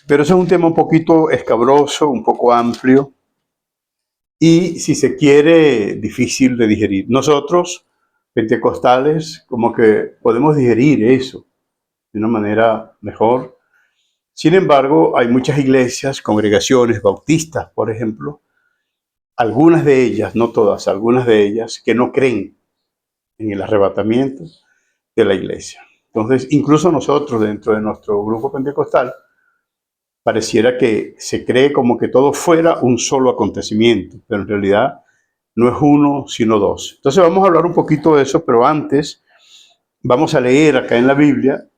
Pero eso es un tema un poquito escabroso, un poco amplio y, si se quiere, difícil de digerir. Nosotros, pentecostales, como que podemos digerir eso de una manera mejor. Sin embargo, hay muchas iglesias, congregaciones bautistas, por ejemplo, algunas de ellas, no todas, algunas de ellas, que no creen en el arrebatamiento de la iglesia. Entonces, incluso nosotros, dentro de nuestro grupo pentecostal, pareciera que se cree como que todo fuera un solo acontecimiento, pero en realidad no es uno, sino dos. Entonces vamos a hablar un poquito de eso, pero antes vamos a leer acá en la Biblia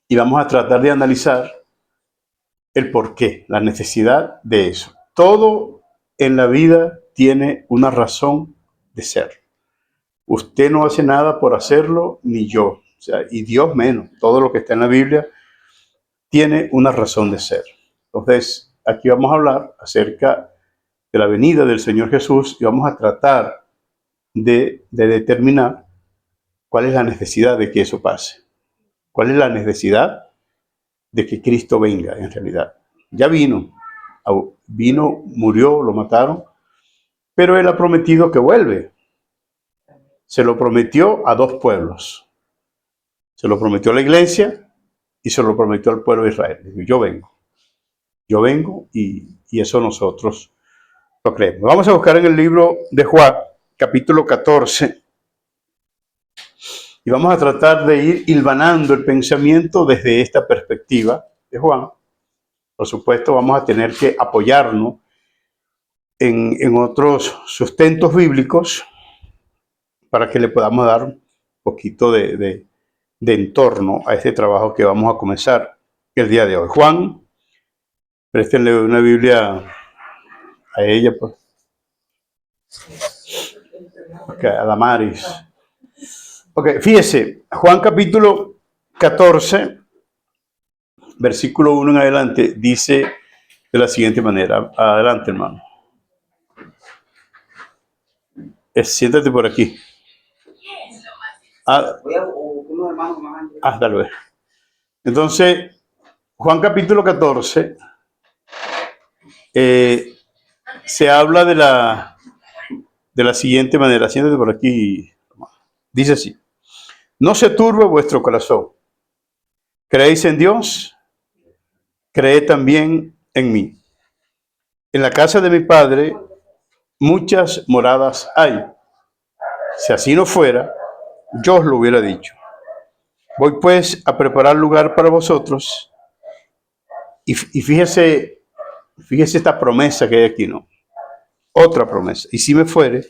y vamos a tratar de analizar el porqué, la necesidad de eso. Todo en la vida tiene una razón de ser. Usted no hace nada por hacerlo, ni yo. O sea, y Dios menos. Todo lo que está en la Biblia tiene una razón de ser. Entonces, aquí vamos a hablar acerca de la venida del Señor Jesús y vamos a tratar de determinar cuál es la necesidad de que eso pase. ¿Cuál es la necesidad de que Cristo venga en realidad? Ya vino, murió, lo mataron, pero Él ha prometido que vuelve. Se lo prometió a dos pueblos. Se lo prometió a la iglesia y se lo prometió al pueblo de Israel. Dijo, yo vengo y eso nosotros lo creemos. Vamos a buscar en el libro de Juan, capítulo 14, y vamos a tratar de ir hilvanando el pensamiento desde esta perspectiva de Juan. Por supuesto, vamos a tener que apoyarnos en otros sustentos bíblicos para que le podamos dar un poquito de entorno a este trabajo que vamos a comenzar el día de hoy. Juan, préstenle una Biblia a ella, pues. Okay, a Damaris. Ok, fíjese, Juan capítulo 14, versículo 1 en adelante, dice de la siguiente manera. Adelante, hermano. Siéntate por aquí. Dale. Entonces, Juan capítulo 14 se habla de la siguiente manera. Siéntate por aquí. Dice así: no se turbe vuestro corazón. ¿Creéis en Dios? Creed también en mí. En la casa de mi Padre muchas moradas hay. Si así no fuera, yo os lo hubiera dicho. Voy pues a preparar lugar para vosotros. Y fíjese esta promesa que hay aquí, ¿no? Otra promesa. Y si me fuere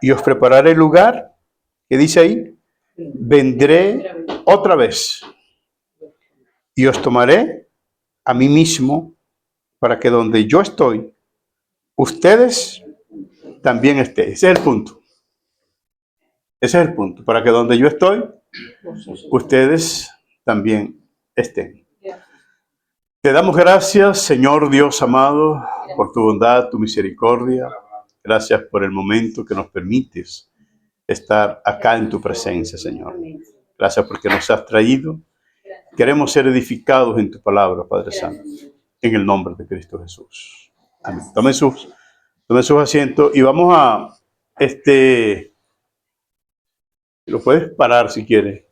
y os prepararé lugar, ¿qué dice ahí? Vendré otra vez y os tomaré a mí mismo, para que donde yo estoy, ustedes también estén. Ese es el punto. Ese es el punto. Para que donde yo estoy, ustedes también estén. Te damos gracias, Señor Dios amado, por tu bondad, tu misericordia. Gracias por el momento que nos permites estar acá en tu presencia, Señor. Gracias porque nos has traído. Queremos ser edificados en tu palabra, Padre Santo, en el nombre de Cristo Jesús. Amén. Tomen sus asientos y vamos a, lo puedes parar si quieres.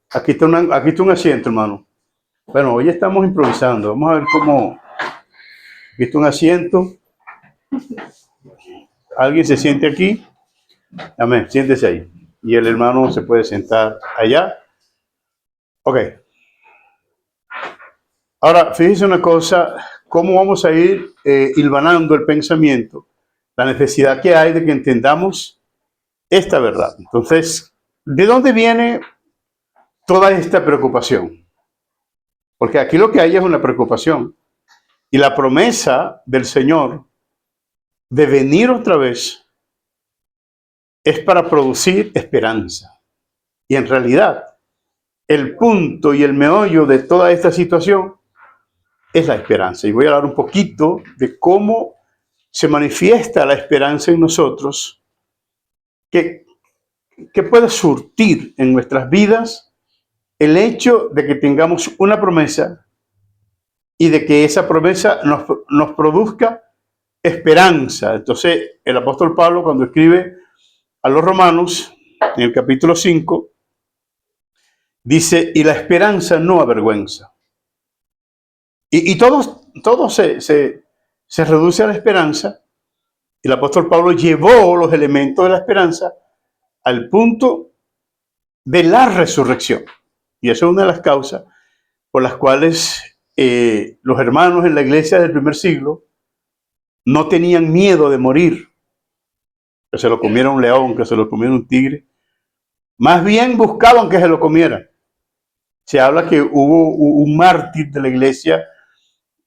Aquí está un asiento, hermano. Bueno, hoy estamos improvisando. Vamos a ver cómo. Aquí está un asiento. ¿Alguien se siente aquí? Amén, siéntese ahí. Y el hermano se puede sentar allá. Ok. Ahora, fíjense una cosa, cómo vamos a ir hilvanando el pensamiento, la necesidad que hay de que entendamos esta verdad. Entonces, ¿de dónde viene toda esta preocupación? Porque aquí lo que hay es una preocupación. Y la promesa del Señor de venir otra vez es para producir esperanza. Y en realidad, el punto y el meollo de toda esta situación es la esperanza. Y voy a hablar un poquito de cómo se manifiesta la esperanza en nosotros, que puede surtir en nuestras vidas el hecho de que tengamos una promesa y de que esa promesa nos produzca esperanza. Entonces, el apóstol Pablo, cuando escribe a los romanos, en el capítulo 5, dice, y la esperanza no avergüenza. Y todo se reduce a la esperanza. El apóstol Pablo llevó los elementos de la esperanza al punto de la resurrección. Y eso es una de las causas por las cuales los hermanos en la iglesia del primer siglo no tenían miedo de morir, que se lo comiera un león, que se lo comiera un tigre. Más bien buscaban que se lo comieran. Se habla que hubo un mártir de la iglesia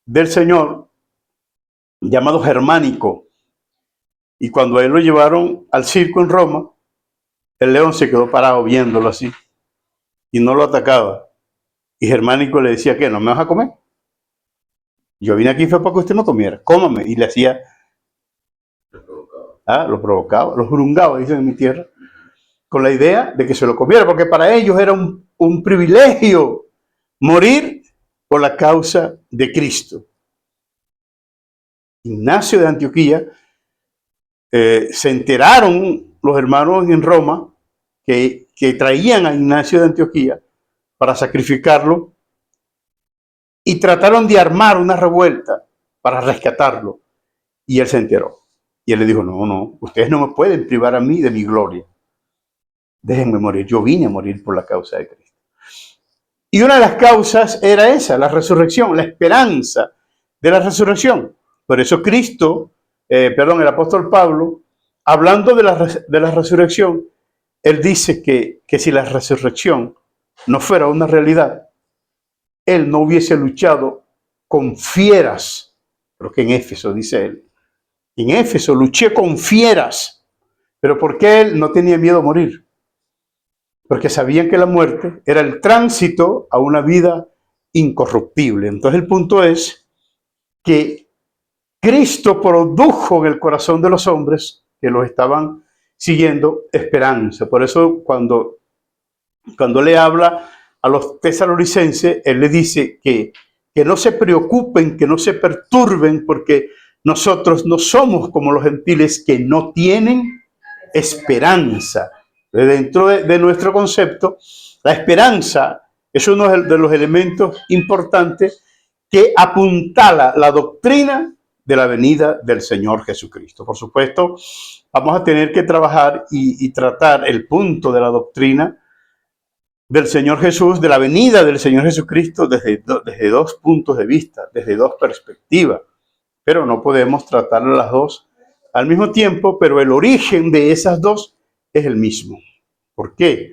del Señor llamado Germánico. Y cuando a él lo llevaron al circo en Roma, el león se quedó parado viéndolo así y no lo atacaba. Y Germánico le decía, ¿qué? ¿No me vas a comer? Yo vine aquí fue para que usted me comiera, cómame. Y le hacía, lo provocaba, lo jurungaba, dicen en mi tierra, con la idea de que se lo comiera, porque para ellos era un privilegio morir por la causa de Cristo. Ignacio de Antioquía, se enteraron los hermanos en Roma que traían a Ignacio de Antioquía para sacrificarlo y trataron de armar una revuelta para rescatarlo. Y él se enteró. Y él le dijo, no, ustedes no me pueden privar a mí de mi gloria. Déjenme morir, yo vine a morir por la causa de Cristo. Y una de las causas era esa, la resurrección, la esperanza de la resurrección. Por eso Cristo, el apóstol Pablo, hablando de la resurrección, él dice que si la resurrección no fuera una realidad, él no hubiese luchado con fieras, pero que en Éfeso dice él. En Éfeso luché con fieras, pero ¿por qué él no tenía miedo a morir? Porque sabían que la muerte era el tránsito a una vida incorruptible. Entonces el punto es que Cristo produjo en el corazón de los hombres que los estaban siguiendo esperanza. Por eso cuando le habla a los tesalonicenses, él le dice que no se preocupen, que no se perturben, porque nosotros no somos como los gentiles que no tienen esperanza. Dentro de nuestro concepto, la esperanza es uno de los elementos importantes que apuntala la doctrina de la venida del Señor Jesucristo. Por supuesto, vamos a tener que trabajar y tratar el punto de la doctrina del Señor Jesús, de la venida del Señor Jesucristo desde dos puntos de vista, desde dos perspectivas. Pero no podemos tratar las dos al mismo tiempo, pero el origen de esas dos es el mismo. ¿Por qué?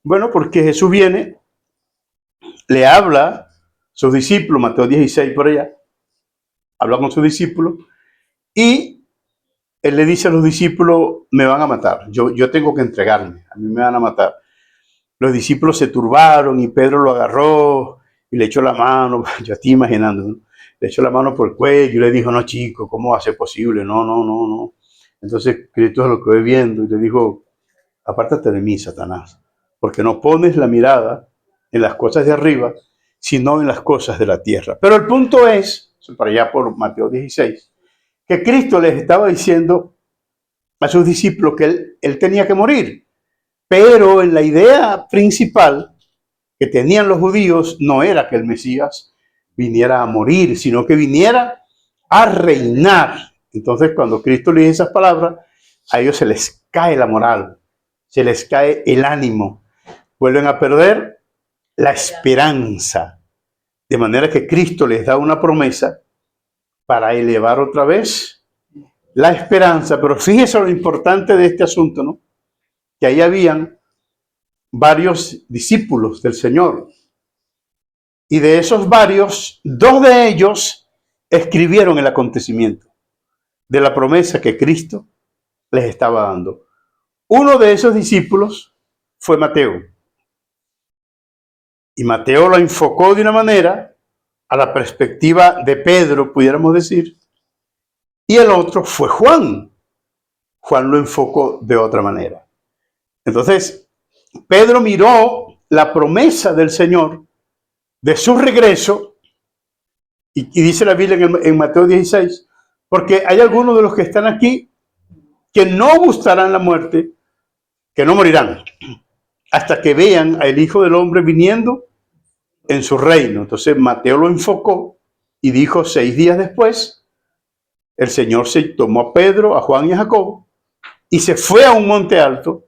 Bueno, porque Jesús viene, le habla a sus discípulos, Mateo 16 por allá, habla con sus discípulos y él le dice a los discípulos, me van a matar, yo tengo que entregarme, a mí me van a matar. Los discípulos se turbaron y Pedro lo agarró y le echó la mano, yo estoy imaginando, ¿no? Le echó la mano por el cuello y le dijo, no chico, ¿cómo va a ser posible? No. Entonces Cristo se lo quedó viendo y le dijo, apártate de mí, Satanás, porque no pones la mirada en las cosas de arriba, sino en las cosas de la tierra. Pero el punto es, para allá por Mateo 16, que Cristo les estaba diciendo a sus discípulos que él tenía que morir. Pero en la idea principal que tenían los judíos no era que el Mesías viniera a morir, sino que viniera a reinar. Entonces, cuando Cristo le dice esas palabras, a ellos se les cae la moral, se les cae el ánimo, vuelven a perder la esperanza. De manera que Cristo les da una promesa para elevar otra vez la esperanza. Pero fíjese lo importante de este asunto, ¿no? Que ahí habían varios discípulos del Señor. Y de esos varios, dos de ellos escribieron el acontecimiento de la promesa que Cristo les estaba dando. Uno de esos discípulos fue Mateo. Y Mateo lo enfocó de una manera a la perspectiva de Pedro, pudiéramos decir. Y el otro fue Juan. Juan lo enfocó de otra manera. Entonces, Pedro miró la promesa del Señor de su regreso, y dice la Biblia en Mateo 16, porque hay algunos de los que están aquí que no gustarán la muerte, que no morirán, hasta que vean al Hijo del Hombre viniendo en su reino. Entonces Mateo lo enfocó y dijo 6 días después, el Señor se tomó a Pedro, a Juan y a Jacobo y se fue a un monte alto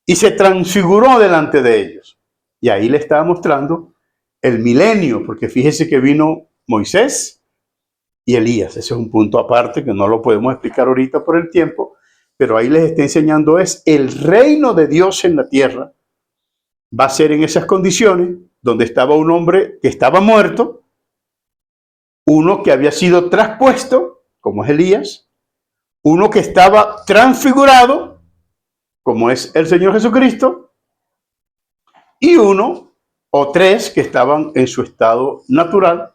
y se transfiguró delante de ellos. Y ahí le estaba mostrando el milenio, porque fíjese que vino Moisés y Elías. Ese es un punto aparte que no lo podemos explicar ahorita por el tiempo, pero ahí les está enseñando es el reino de Dios en la tierra. Va a ser en esas condiciones donde estaba un hombre que estaba muerto, uno que había sido traspuesto, como es Elías, uno que estaba transfigurado, como es el Señor Jesucristo, y uno o tres que estaban en su estado natural,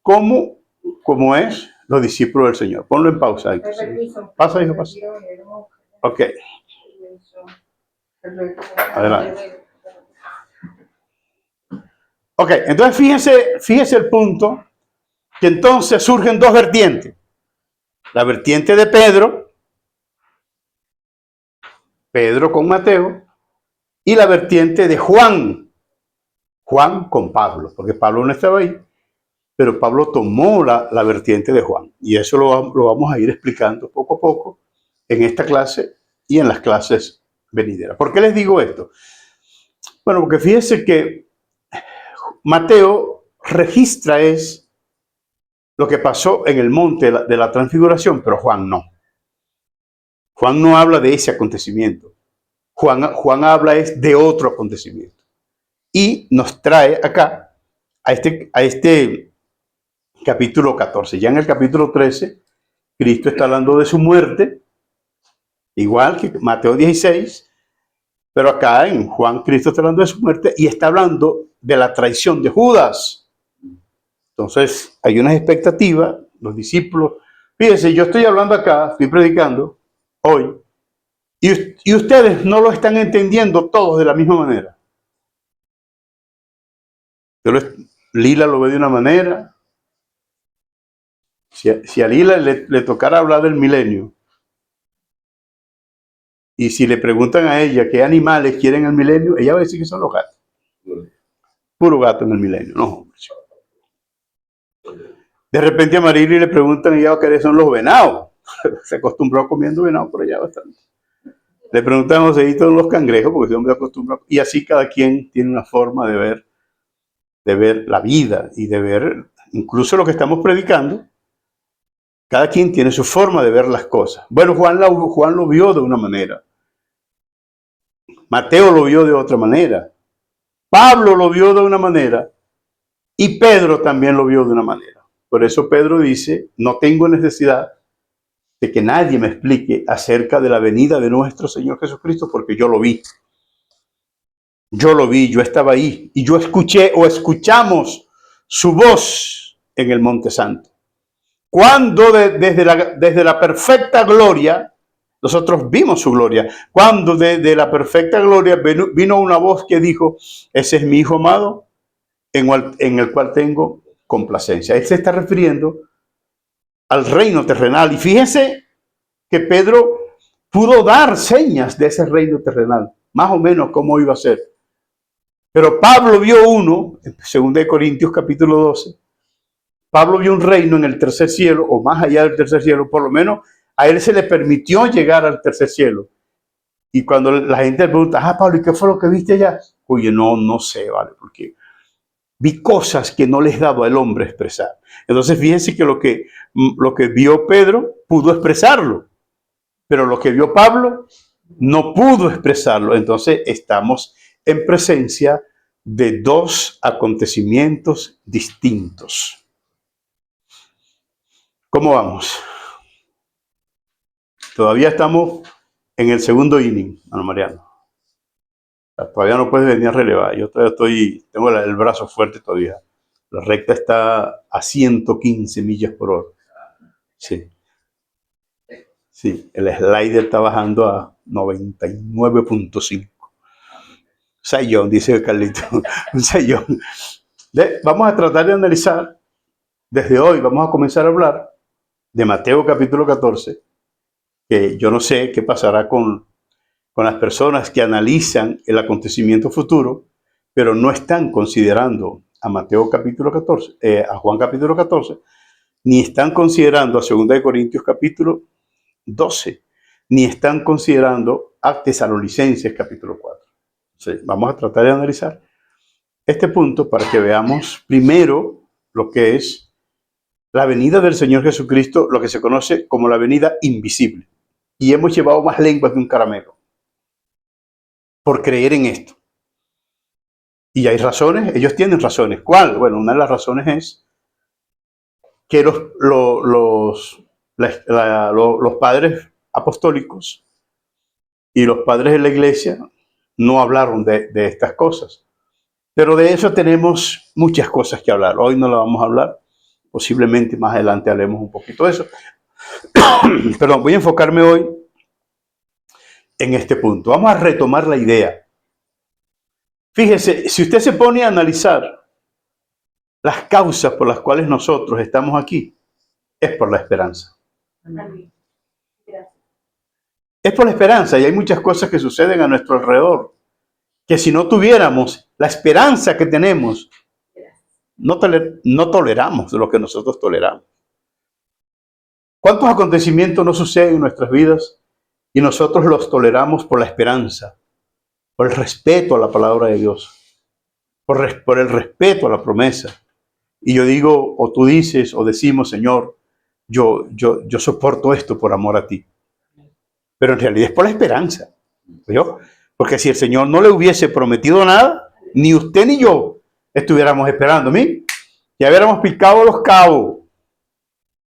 como es los discípulos del Señor. Ponlo en pausa. Pasa, hijo, pasa. Ok. Adelante. Ok, entonces fíjese el punto, que entonces surgen dos vertientes. La vertiente de Pedro con Mateo, y la vertiente de Juan con Pablo, porque Pablo no estaba ahí, pero Pablo tomó la vertiente de Juan. Y eso lo vamos a ir explicando poco a poco en esta clase y en las clases venideras. ¿Por qué les digo esto? Bueno, porque fíjense que Mateo registra es lo que pasó en el monte de la transfiguración, pero Juan no. Juan no habla de ese acontecimiento. Juan habla es de otro acontecimiento. Y nos trae acá a este capítulo 14. Ya en el capítulo 13, Cristo está hablando de su muerte, igual que Mateo 16, pero acá en Juan Cristo está hablando de su muerte y está hablando de la traición de Judas. Entonces hay unas expectativas, los discípulos. Fíjense, yo estoy hablando acá, estoy predicando hoy, y ustedes no lo están entendiendo todos de la misma manera. Lila lo ve de una manera. Si a Lila le tocara hablar del milenio, y si le preguntan a ella qué animales quieren el milenio, ella va a decir que son los gatos. Puro gato en el milenio, no. De repente a Marily le preguntan ella qué son los venados. Se acostumbró comiendo venado por allá bastante. Le preguntan a Joséito los cangrejos, porque ese hombre acostumbrado. Y así cada quien tiene una forma de ver la vida y de ver incluso lo que estamos predicando. Cada quien tiene su forma de ver las cosas. Bueno, Juan lo vio de una manera. Mateo lo vio de otra manera. Pablo lo vio de una manera. Y Pedro también lo vio de una manera. Por eso Pedro dice, no tengo necesidad de que nadie me explique acerca de la venida de nuestro Señor Jesucristo, porque yo lo vi. Yo lo vi, yo estaba ahí. Y yo escuché o escuchamos su voz en el Monte Santo. Cuando desde la perfecta gloria, nosotros vimos su gloria. Cuando de la perfecta gloria vino una voz que dijo, ese es mi Hijo amado, en el cual tengo complacencia. Él se está refiriendo al reino terrenal. Y fíjense que Pedro pudo dar señas de ese reino terrenal, más o menos cómo iba a ser. Pero Pablo vio uno, en 2 Corintios capítulo 12, Pablo vio un reino en el tercer cielo, o más allá del tercer cielo, por lo menos a él se le permitió llegar al tercer cielo. Y cuando la gente le pregunta, Pablo, ¿y qué fue lo que viste allá? Oye, no sé, vale, porque vi cosas que no les daba al hombre expresar. Entonces, fíjense que lo que vio Pedro pudo expresarlo, pero lo que vio Pablo no pudo expresarlo. Entonces, estamos en presencia de dos acontecimientos distintos. ¿Cómo vamos? Todavía estamos en el segundo inning, Ana Mariano. Todavía no puedes venir a relevar. Yo todavía tengo el brazo fuerte todavía. La recta está a 115 millas por hora. Sí. Sí, el slider está bajando a 99.5. sayón, dice Carlito, un sayón. Vamos a tratar de analizar, desde hoy vamos a comenzar a hablar de Mateo capítulo 14, que yo no sé qué pasará con las personas que analizan el acontecimiento futuro, pero no están considerando a Mateo capítulo 14, a Juan capítulo 14, ni están considerando a 2 Corintios capítulo 12, ni están considerando a Tesalonicenses capítulo 4. Sí, vamos a tratar de analizar este punto para que veamos primero lo que es la venida del Señor Jesucristo, lo que se conoce como la venida invisible. Y hemos llevado más lenguas de un caramelo por creer en esto. Y hay razones, ellos tienen razones. ¿Cuál? Bueno, una de las razones es que los padres apostólicos y los padres de la iglesia no hablaron de estas cosas. Pero de eso tenemos muchas cosas que hablar. Hoy no la vamos a hablar. Posiblemente más adelante hablemos un poquito de eso. Perdón, voy a enfocarme hoy en este punto. Vamos a retomar la idea. Fíjese, si usted se pone a analizar las causas por las cuales nosotros estamos aquí, es por la esperanza. Es por la esperanza, y hay muchas cosas que suceden a nuestro alrededor, que si no tuviéramos la esperanza que tenemos, no toleramos lo que nosotros toleramos. ¿Cuántos acontecimientos no suceden en nuestras vidas y nosotros los toleramos por la esperanza, por el respeto a la palabra de Dios, por el respeto a la promesa? Y yo digo, o tú dices, o decimos, Señor, yo soporto esto por amor a ti. Pero en realidad es por la esperanza. ¿Yo? Porque si el Señor no le hubiese prometido nada, ni usted ni yo estuviéramos esperando. ¿Mí? Ya hubiéramos picado los cabos,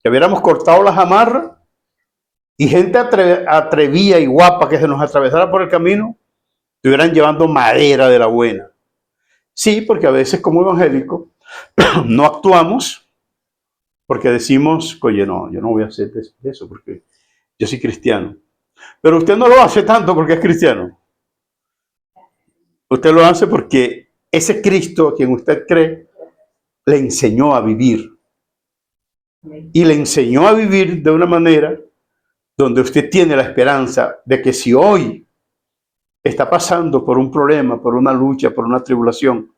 ya hubiéramos cortado las amarras, y gente atrevida y guapa que se nos atravesara por el camino, estuvieran llevando madera de la buena. Sí, porque a veces como evangélicos no actuamos porque decimos, oye, no, yo no voy a hacer eso porque yo soy cristiano. Pero usted no lo hace tanto porque es cristiano. Usted lo hace porque ese Cristo a quien usted cree le enseñó a vivir. Y le enseñó a vivir de una manera donde usted tiene la esperanza de que si hoy está pasando por un problema, por una lucha, por una tribulación,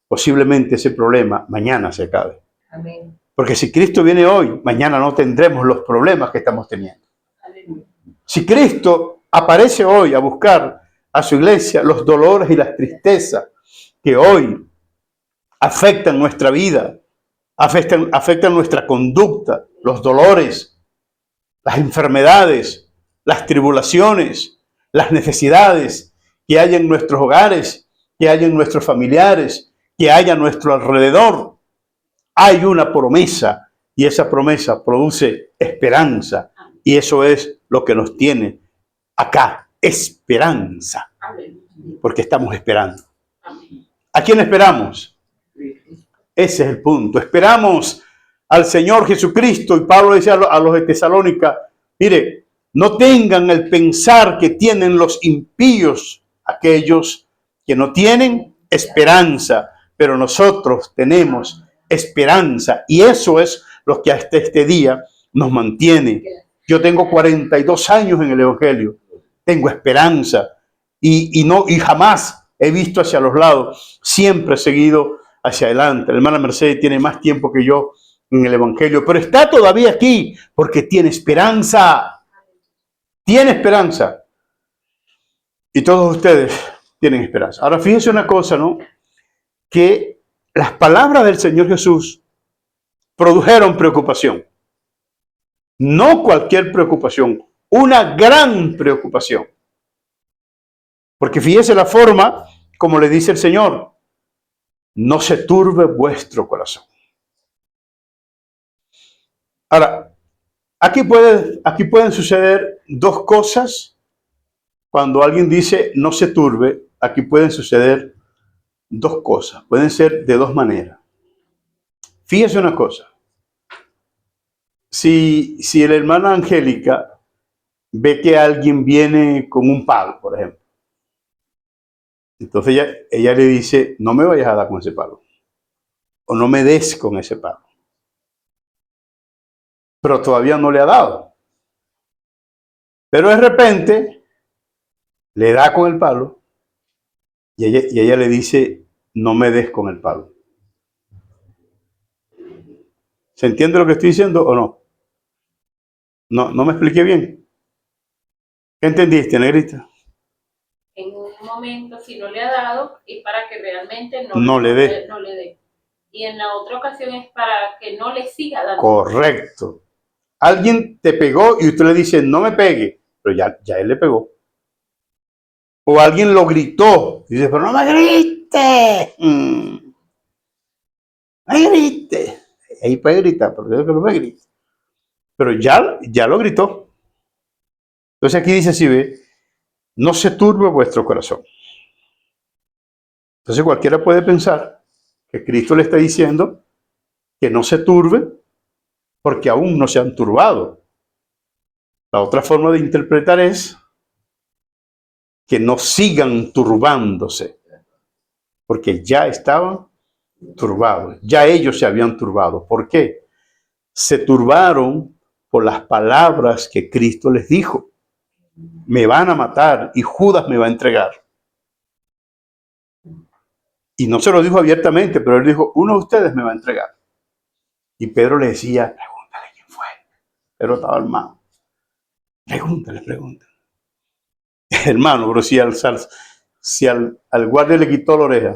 posiblemente ese problema mañana se acabe. Amén. Porque si Cristo viene hoy, mañana no tendremos los problemas que estamos teniendo. Amén. Si Cristo aparece hoy a buscar a su iglesia, los dolores y las tristezas que hoy afectan nuestra vida, afectan nuestra conducta, los dolores, las enfermedades, las tribulaciones, las necesidades que hay en nuestros hogares, que hay en nuestros familiares, que hay a nuestro alrededor. Hay una promesa y esa promesa produce esperanza y eso es lo que nos tiene acá, esperanza, porque estamos esperando. ¿A quién esperamos? Ese es el punto. Esperamos al Señor Jesucristo. Y Pablo decía a los de Tesalónica, mire, no tengan el pensar que tienen los impíos, aquellos que no tienen esperanza, pero nosotros tenemos esperanza. Y eso es lo que hasta este día nos mantiene. Yo tengo 42 años en el Evangelio. Tengo esperanza y jamás he visto hacia los lados. Siempre he seguido hacia adelante. La hermana Mercedes tiene más tiempo que yo en el Evangelio, pero está todavía aquí porque tiene esperanza. Tiene esperanza. Y todos ustedes tienen esperanza. Ahora fíjense una cosa, ¿no? Que las palabras del Señor Jesús produjeron preocupación. No cualquier preocupación, una gran preocupación. Porque fíjese la forma como le dice el Señor, no se turbe vuestro corazón. Ahora, aquí pueden suceder dos cosas. Cuando alguien dice no se turbe, aquí pueden suceder dos cosas. Pueden ser de dos maneras. Fíjese una cosa. Si la hermana Angélica ve que alguien viene con un palo, por ejemplo, Entonces ella le dice, no me vayas a dar con ese palo. O no me des con ese palo. Pero todavía no le ha dado. Pero de repente le da con el palo y ella le dice, no me des con el palo. ¿Se entiende lo que estoy diciendo o no? No me expliqué bien. ¿Qué entendiste, negrita? En un momento, si no le ha dado, es para que realmente No le dé. no le dé. Y en la otra ocasión es para que no le siga dando. Correcto. Alguien te pegó y usted le dice, no me pegue, pero ya él le pegó. O alguien lo gritó y dice, pero no me grite. No me grite. Ahí puede gritar, pero yo que no me grite. Pero ya lo gritó. Entonces aquí dice así, ve, no se turbe vuestro corazón. Entonces cualquiera puede pensar que Cristo le está diciendo que no se turbe porque aún no se han turbado. La otra forma de interpretar es que no sigan turbándose, porque ya estaban turbados, ya ellos se habían turbado. ¿Por qué? Se turbaron por las palabras que Cristo les dijo. Me van a matar y Judas me va a entregar. Y no se lo dijo abiertamente, pero él dijo, uno de ustedes me va a entregar. Y Pedro le decía, pregúntale quién fue. Pedro estaba armado. Pregúntale. Hermano, pero si al guardia le quitó la oreja,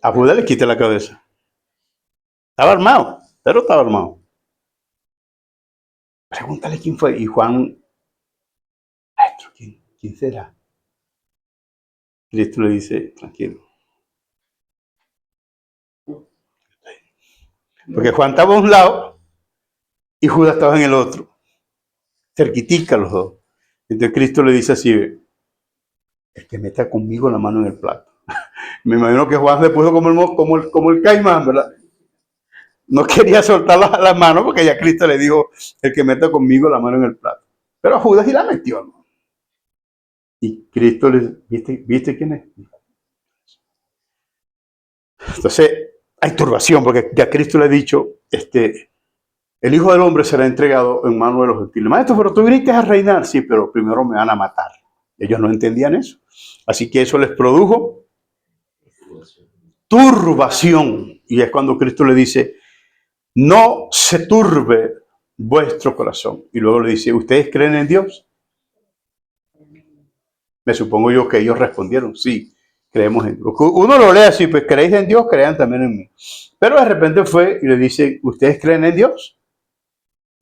a Judas le quité la cabeza. Estaba armado, pero estaba armado. Pregúntale quién fue. Y Juan, maestro, ¿quién será? Cristo le dice, tranquilo. Porque Juan estaba a un lado y Judas estaba en el otro. Cerquitica los dos. Entonces Cristo le dice así, el que meta conmigo la mano en el plato. Me imagino que Juan se puso como el caimán, ¿verdad? No quería soltar la mano porque ya Cristo le dijo, el que meta conmigo la mano en el plato. Pero Judas sí la metió, ¿no? Y Cristo le, ¿viste quién es? Entonces, hay turbación porque ya Cristo le ha dicho, el Hijo del Hombre será entregado en manos de los gentiles. Maestro, pero tú viniste a reinar. Sí, pero primero me van a matar. Ellos no entendían eso. Así que eso les produjo turbación. Y es cuando Cristo le dice, no se turbe vuestro corazón. Y luego le dice, ¿ustedes creen en Dios? Me supongo yo que ellos respondieron, sí, creemos en Dios. Uno lo lee así, pues creéis en Dios, crean también en mí. Pero de repente fue y le dice, ¿ustedes creen en Dios?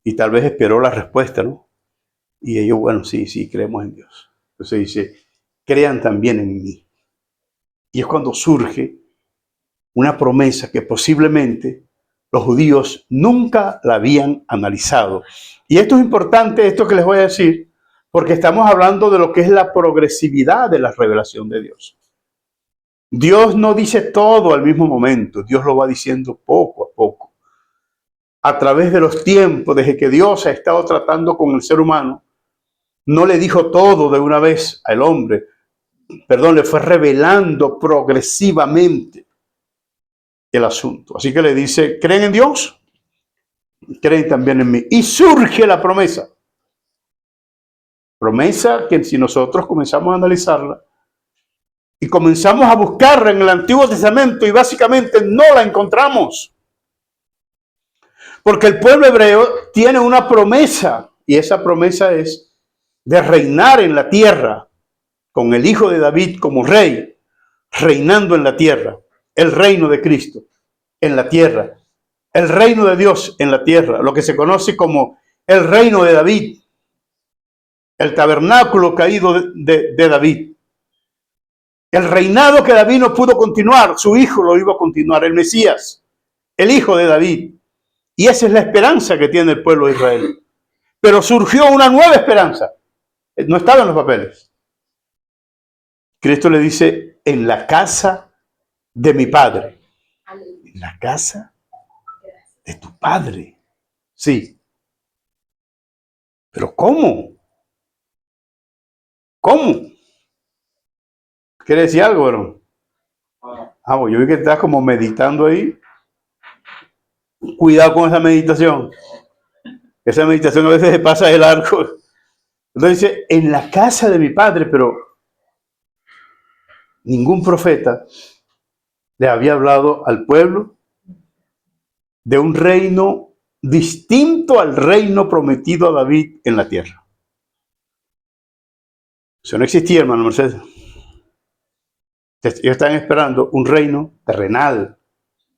Y tal vez esperó la respuesta, ¿no? Y ellos, bueno, sí, creemos en Dios. Entonces dice, crean también en mí. Y es cuando surge una promesa que posiblemente los judíos nunca la habían analizado. Y esto es importante, esto que les voy a decir, porque estamos hablando de lo que es la progresividad de la revelación de Dios. Dios no dice todo al mismo momento, Dios lo va diciendo poco a poco. A través de los tiempos, desde que Dios ha estado tratando con el ser humano, no le dijo todo de una vez al hombre, le fue revelando progresivamente el asunto. Así que le dice, ¿creen en Dios? Creen también en mí. Y surge la promesa. Promesa que si nosotros comenzamos a analizarla y comenzamos a buscarla en el Antiguo Testamento y básicamente no la encontramos. Porque el pueblo hebreo tiene una promesa y esa promesa es de reinar en la tierra con el hijo de David como rey, reinando en la tierra, el reino de Cristo en la tierra, el reino de Dios en la tierra, lo que se conoce como el reino de David, el tabernáculo caído de David. El reinado que David no pudo continuar, su hijo lo iba a continuar, el Mesías, el hijo de David. Y esa es la esperanza que tiene el pueblo de Israel. Pero surgió una nueva esperanza. No estaba en los papeles. Cristo le dice, en la casa de mi padre. En la casa de tu padre. Sí. Pero ¿cómo? ¿Cómo? ¿Quiere decir algo, no? Pues yo vi que estás como meditando ahí. Cuidado con esa meditación. Esa meditación a veces se pasa de largo. Entonces dice, en la casa de mi padre, pero ningún profeta le había hablado al pueblo de un reino distinto al reino prometido a David en la tierra. Eso no existía, hermano Mercedes. Ellos están esperando un reino terrenal,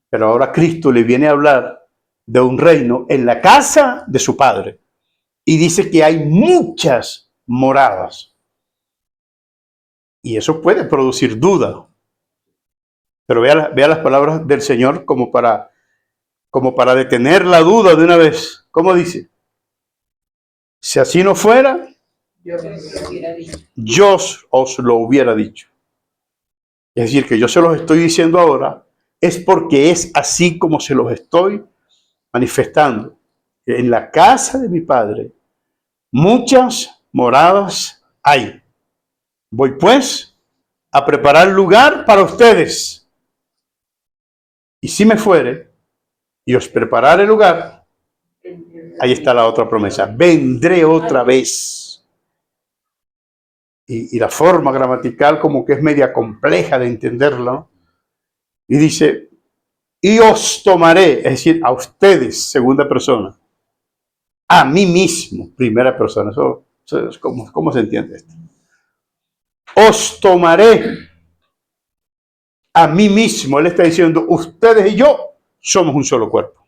pero ahora Cristo le viene a hablar de un reino en la casa de su padre. Y dice que hay muchas moradas. Y eso puede producir duda. Pero vea las palabras del Señor como para detener la duda de una vez. ¿Cómo dice? Si así no fuera, yo os lo hubiera dicho. Es decir, que yo se los estoy diciendo ahora, es porque es así como se los estoy manifestando. En la casa de mi padre muchas moradas hay. Voy pues a preparar lugar para ustedes. Y si me fuere y os prepararé lugar, ahí está la otra promesa. Vendré otra vez. Y la forma gramatical como que es media compleja de entenderla, ¿no? Y dice, y os tomaré, es decir, a ustedes, segunda persona, a mí mismo, primera persona. Eso es ¿cómo se entiende esto? Os tomaré a mí mismo. Él está diciendo, ustedes y yo somos un solo cuerpo.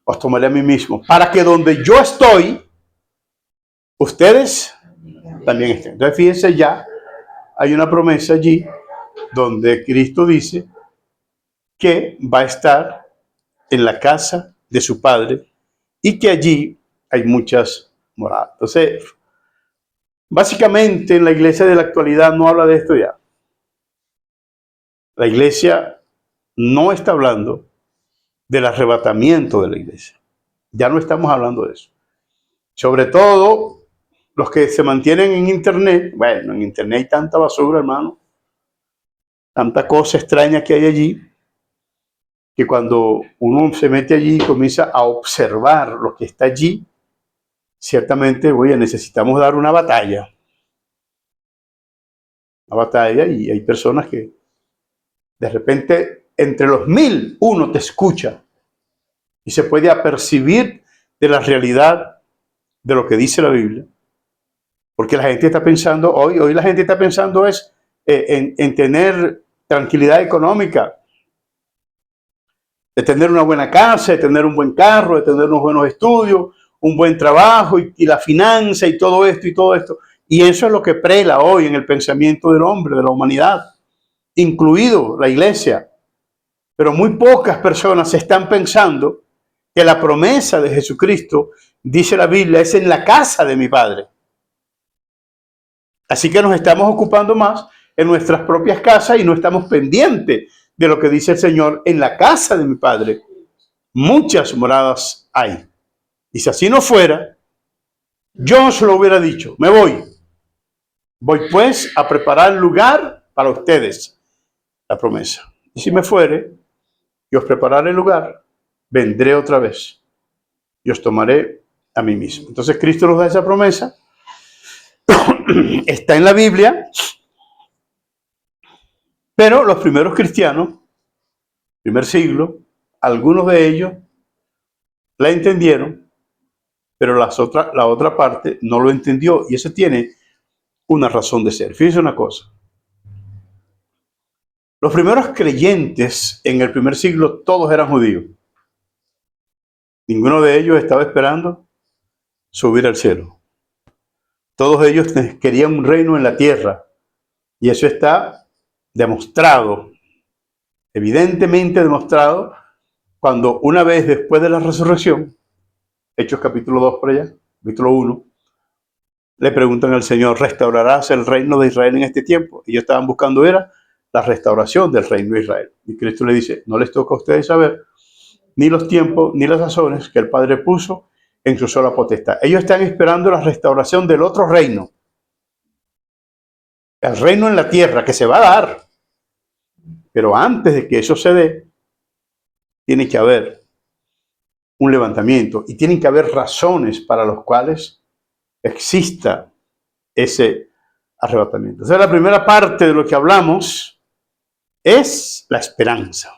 Os tomaré a mí mismo, para que donde yo estoy, ustedes también estén. Entonces fíjense ya, hay una promesa allí donde Cristo dice que va a estar en la casa de su Padre y que allí hay muchas moradas. Entonces, básicamente en la iglesia de la actualidad no habla de esto ya. La iglesia no está hablando del arrebatamiento de la iglesia. Ya no estamos hablando de eso. Sobre todo los que se mantienen en internet. Bueno, en internet hay tanta basura, hermano. Tanta cosa extraña que hay allí, que cuando uno se mete allí y comienza a observar lo que está allí, ciertamente, oye, necesitamos dar una batalla. Una batalla, y hay personas que de repente entre los 1000 uno te escucha y se puede apercibir de la realidad de lo que dice la Biblia. Porque la gente está pensando, hoy la gente está pensando es en tener tranquilidad económica, de tener una buena casa, de tener un buen carro, de tener unos buenos estudios, un buen trabajo y la finanza y todo esto y todo esto. Y eso es lo que prela hoy en el pensamiento del hombre, de la humanidad, incluido la iglesia. Pero muy pocas personas están pensando que la promesa de Jesucristo, dice la Biblia, es en la casa de mi Padre. Así que nos estamos ocupando más en nuestras propias casas y no estamos pendientes de lo que dice el Señor, en la casa de mi Padre muchas moradas hay. Y si así no fuera, yo os lo hubiera dicho, me voy. Voy pues a preparar lugar para ustedes, la promesa. Y si me fuere y os prepararé el lugar, vendré otra vez y os tomaré a mí mismo. Entonces Cristo nos da esa promesa. Está en la Biblia, pero los primeros cristianos, primer siglo, algunos de ellos la entendieron, pero la otra parte no lo entendió, y eso tiene una razón de ser. Fíjense una cosa. Los primeros creyentes en el primer siglo todos eran judíos. Ninguno de ellos estaba esperando subir al cielo. Todos ellos querían un reino en la tierra, y eso está demostrado, evidentemente demostrado, cuando una vez después de la resurrección, Hechos capítulo 2 por allá, capítulo 1, le preguntan al Señor, ¿restaurarás el reino de Israel en este tiempo? Ellos estaban buscando era la restauración del reino de Israel. Y Cristo le dice, no les toca a ustedes saber ni los tiempos ni las razones que el Padre puso en su sola potestad. Ellos están esperando la restauración del otro reino. el reino en la tierra que se va a dar. Pero antes de que eso se dé, tiene que haber un levantamiento y tienen que haber razones para las cuales exista ese arrebatamiento. O sea, la primera parte de lo que hablamos es la esperanza.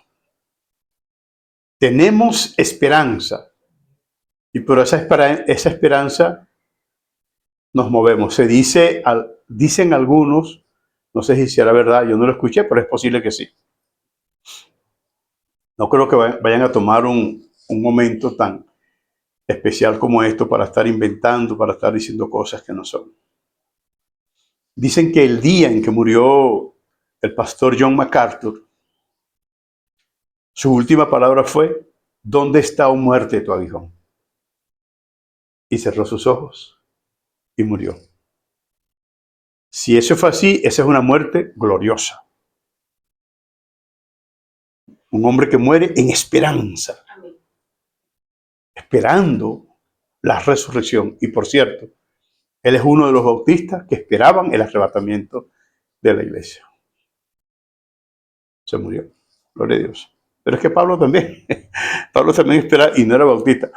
Tenemos esperanza y por esa esperanza nos movemos. Dicen algunos, no sé si será verdad, yo no lo escuché, pero es posible que sí. No creo que vayan a tomar un momento tan especial como esto para estar inventando, para estar diciendo cosas que no son. Dicen que el día en que murió el pastor John MacArthur, su última palabra fue: ¿dónde está, oh muerte, tu aguijón? Y cerró sus ojos y murió. Si eso fue así, esa es una muerte gloriosa. Un hombre que muere en esperanza, Amén. esperando la resurrección. Y por cierto, él es uno de los bautistas que esperaban el arrebatamiento de la iglesia. Se murió. Gloria a Dios. Pero es que Pablo también. Pablo también esperaba, y no era bautista.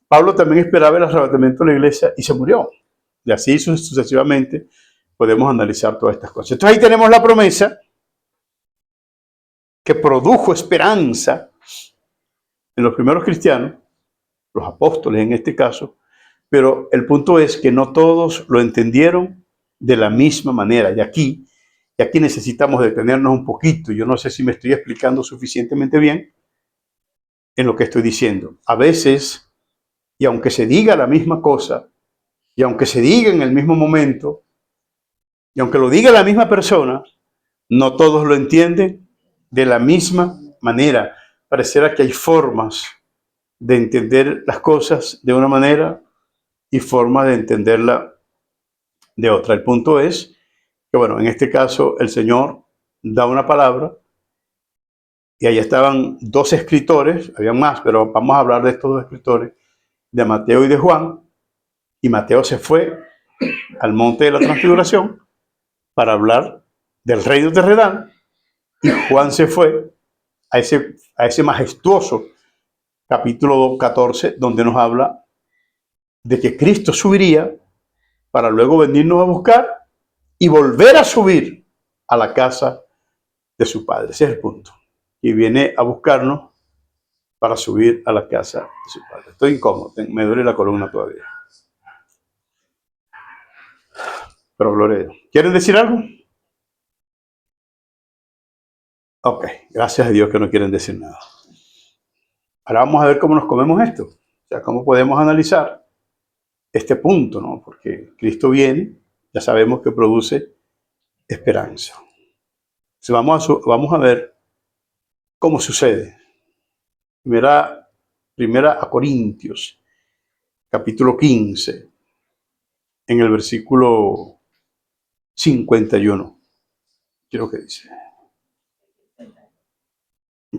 Pablo también esperaba el arrebatamiento de la iglesia y se murió. Y así sucesivamente podemos analizar todas estas cosas. Entonces ahí tenemos la promesa que produjo esperanza en los primeros cristianos, los apóstoles en este caso, pero el punto es que no todos lo entendieron de la misma manera. Y aquí necesitamos detenernos un poquito. Yo no sé si me estoy explicando suficientemente bien en lo que estoy diciendo. A veces, y aunque se diga la misma cosa, y aunque se diga en el mismo momento, y aunque lo diga la misma persona, no todos lo entienden de la misma manera. Pareciera que hay formas de entender las cosas de una manera y formas de entenderla de otra. El punto es que, bueno, en este caso el Señor da una palabra y ahí estaban dos escritores, había más, pero vamos a hablar de estos dos escritores, de Mateo y de Juan, y Mateo se fue al monte de la transfiguración para hablar del reino terrenal y Juan se fue a ese majestuoso capítulo 14 donde nos habla de que Cristo subiría para luego venirnos a buscar y volver a subir a la casa de su Padre. Ese es el punto. Y viene a buscarnos para subir a la casa de su Padre. Estoy incómodo, me duele la columna todavía. Pero gloria a Dios. ¿Quieren decir algo? Ok, gracias a Dios que no quieren decir nada. Ahora vamos a ver cómo nos comemos esto. O sea, cómo podemos analizar este punto, ¿no? Porque Cristo viene, ya sabemos que produce esperanza. Entonces vamos a ver cómo sucede. Primera a Corintios, capítulo 15, en el versículo 51. Quiero que dice.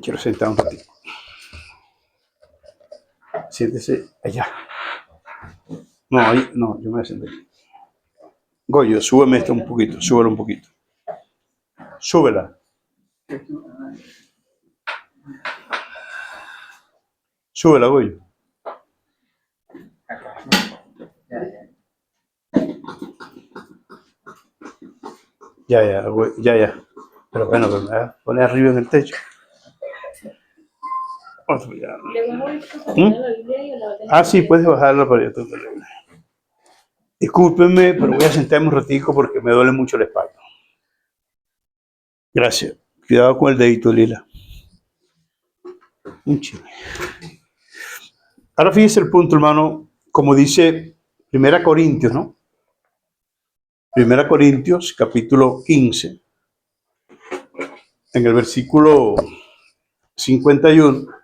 Quiero sentar un ratito. Siéntese allá. No, ahí, no, yo me voy a sentar aquí. Goyo, súbeme esto un poquito, súbelo un poquito. Súbela. Súbela, Goyo. Ya. Pero bueno, pues me voy a poner arriba en el techo. Ah, sí, puedes bajarla para allá. Discúlpenme, pero voy a sentarme un ratico porque me duele mucho la espalda. Gracias. Cuidado con el dedito, Lila. Un chile. Ahora fíjese el punto, hermano, como dice 1 Corintios, ¿no? 1 Corintios, capítulo 15, en el versículo 51.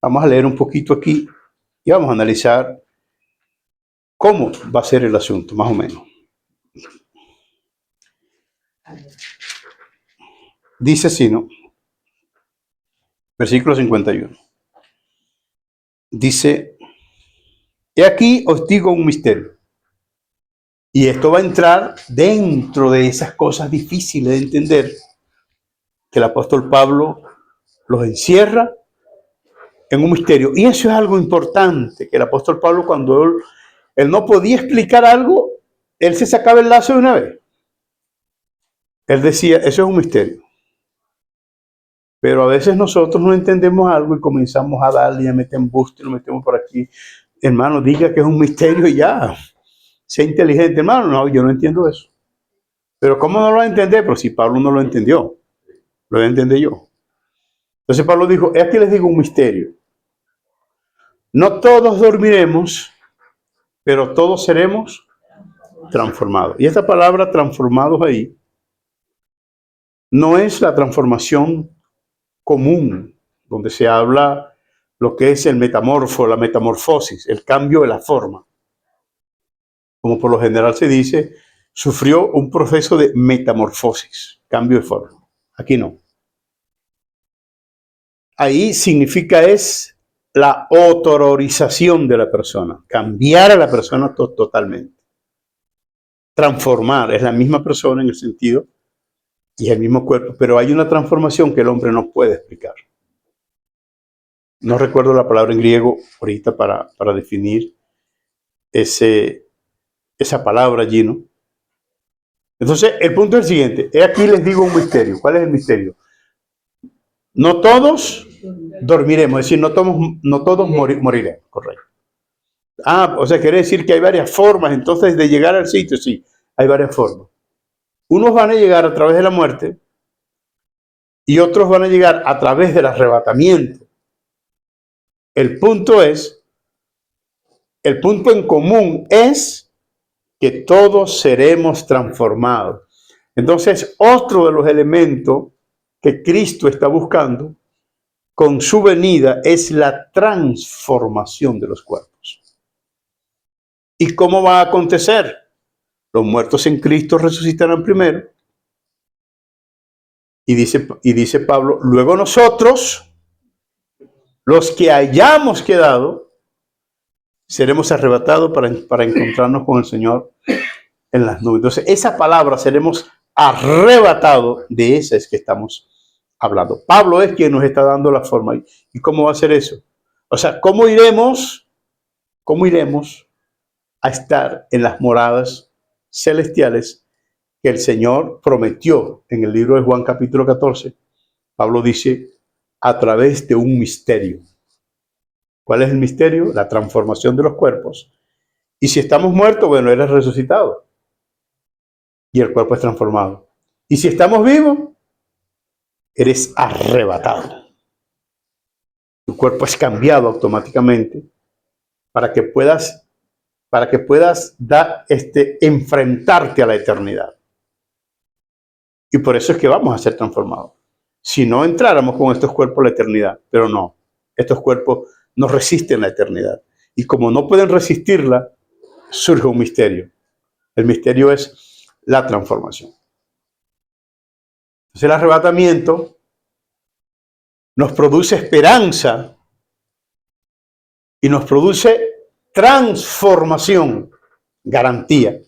Vamos a leer un poquito aquí y vamos a analizar cómo va a ser el asunto, más o menos. Dice así, ¿no? Versículo 51. Dice: he aquí os digo un misterio. Y esto va a entrar dentro de esas cosas difíciles de entender que el apóstol Pablo los encierra en un misterio. Y eso es algo importante, que el apóstol Pablo cuando él no podía explicar algo, él se sacaba el lazo de una vez. Él decía, eso es un misterio. Pero a veces nosotros no entendemos algo y comenzamos a darle, a meter embuste, lo metemos por aquí. Hermano, diga que es un misterio y ya. Sea inteligente, hermano. No, yo no entiendo eso. Pero ¿cómo no lo va a entender? Pero si Pablo no lo entendió, lo voy a entender yo. Entonces Pablo dijo, aquí les digo un misterio. No todos dormiremos, pero todos seremos transformados. Y esta palabra transformados ahí no es la transformación común, donde se habla lo que es el metamorfo, la metamorfosis, el cambio de la forma. Como por lo general se dice, sufrió un proceso de metamorfosis, cambio de forma. Aquí no. Ahí significa es la autororización de la persona, cambiar a la persona totalmente. Transformar, es la misma persona en el sentido y es el mismo cuerpo, pero hay una transformación que el hombre no puede explicar. No recuerdo la palabra en griego ahorita para definir esa palabra allí, ¿no? Entonces, el punto es el siguiente. Aquí les digo un misterio. ¿Cuál es el misterio? No todos dormiremos, es decir, no todos moriremos, correcto. Ah, o sea, quiere decir que hay varias formas entonces de llegar al sitio, sí, hay varias formas. Unos van a llegar a través de la muerte y otros van a llegar a través del arrebatamiento. El punto el punto en común es que todos seremos transformados. Entonces, otro de los elementos que Cristo está buscando con su venida es la transformación de los cuerpos. ¿Y cómo va a acontecer? Los muertos en Cristo resucitarán primero. Y dice Pablo, luego nosotros, los que hayamos quedado, seremos arrebatados para encontrarnos con el Señor en las nubes. Entonces, esa palabra, seremos arrebatados, de esa es que estamos hablando. Pablo es quien nos está dando la forma. ¿Y cómo va a ser eso? O sea, ¿cómo iremos a estar en las moradas celestiales que el Señor prometió en el libro de Juan capítulo 14? Pablo dice, a través de un misterio. ¿Cuál es el misterio? La transformación de los cuerpos. Y si estamos muertos, bueno, eres resucitado. Y el cuerpo es transformado. Y si estamos vivos, eres arrebatado. Tu cuerpo es cambiado automáticamente para que puedas enfrentarte a la eternidad. Y por eso es que vamos a ser transformados. Si no entráramos con estos cuerpos a la eternidad, pero no, estos cuerpos no resisten la eternidad. Y como no pueden resistirla, surge un misterio. El misterio es la transformación. Entonces el arrebatamiento nos produce esperanza y nos produce transformación, garantía.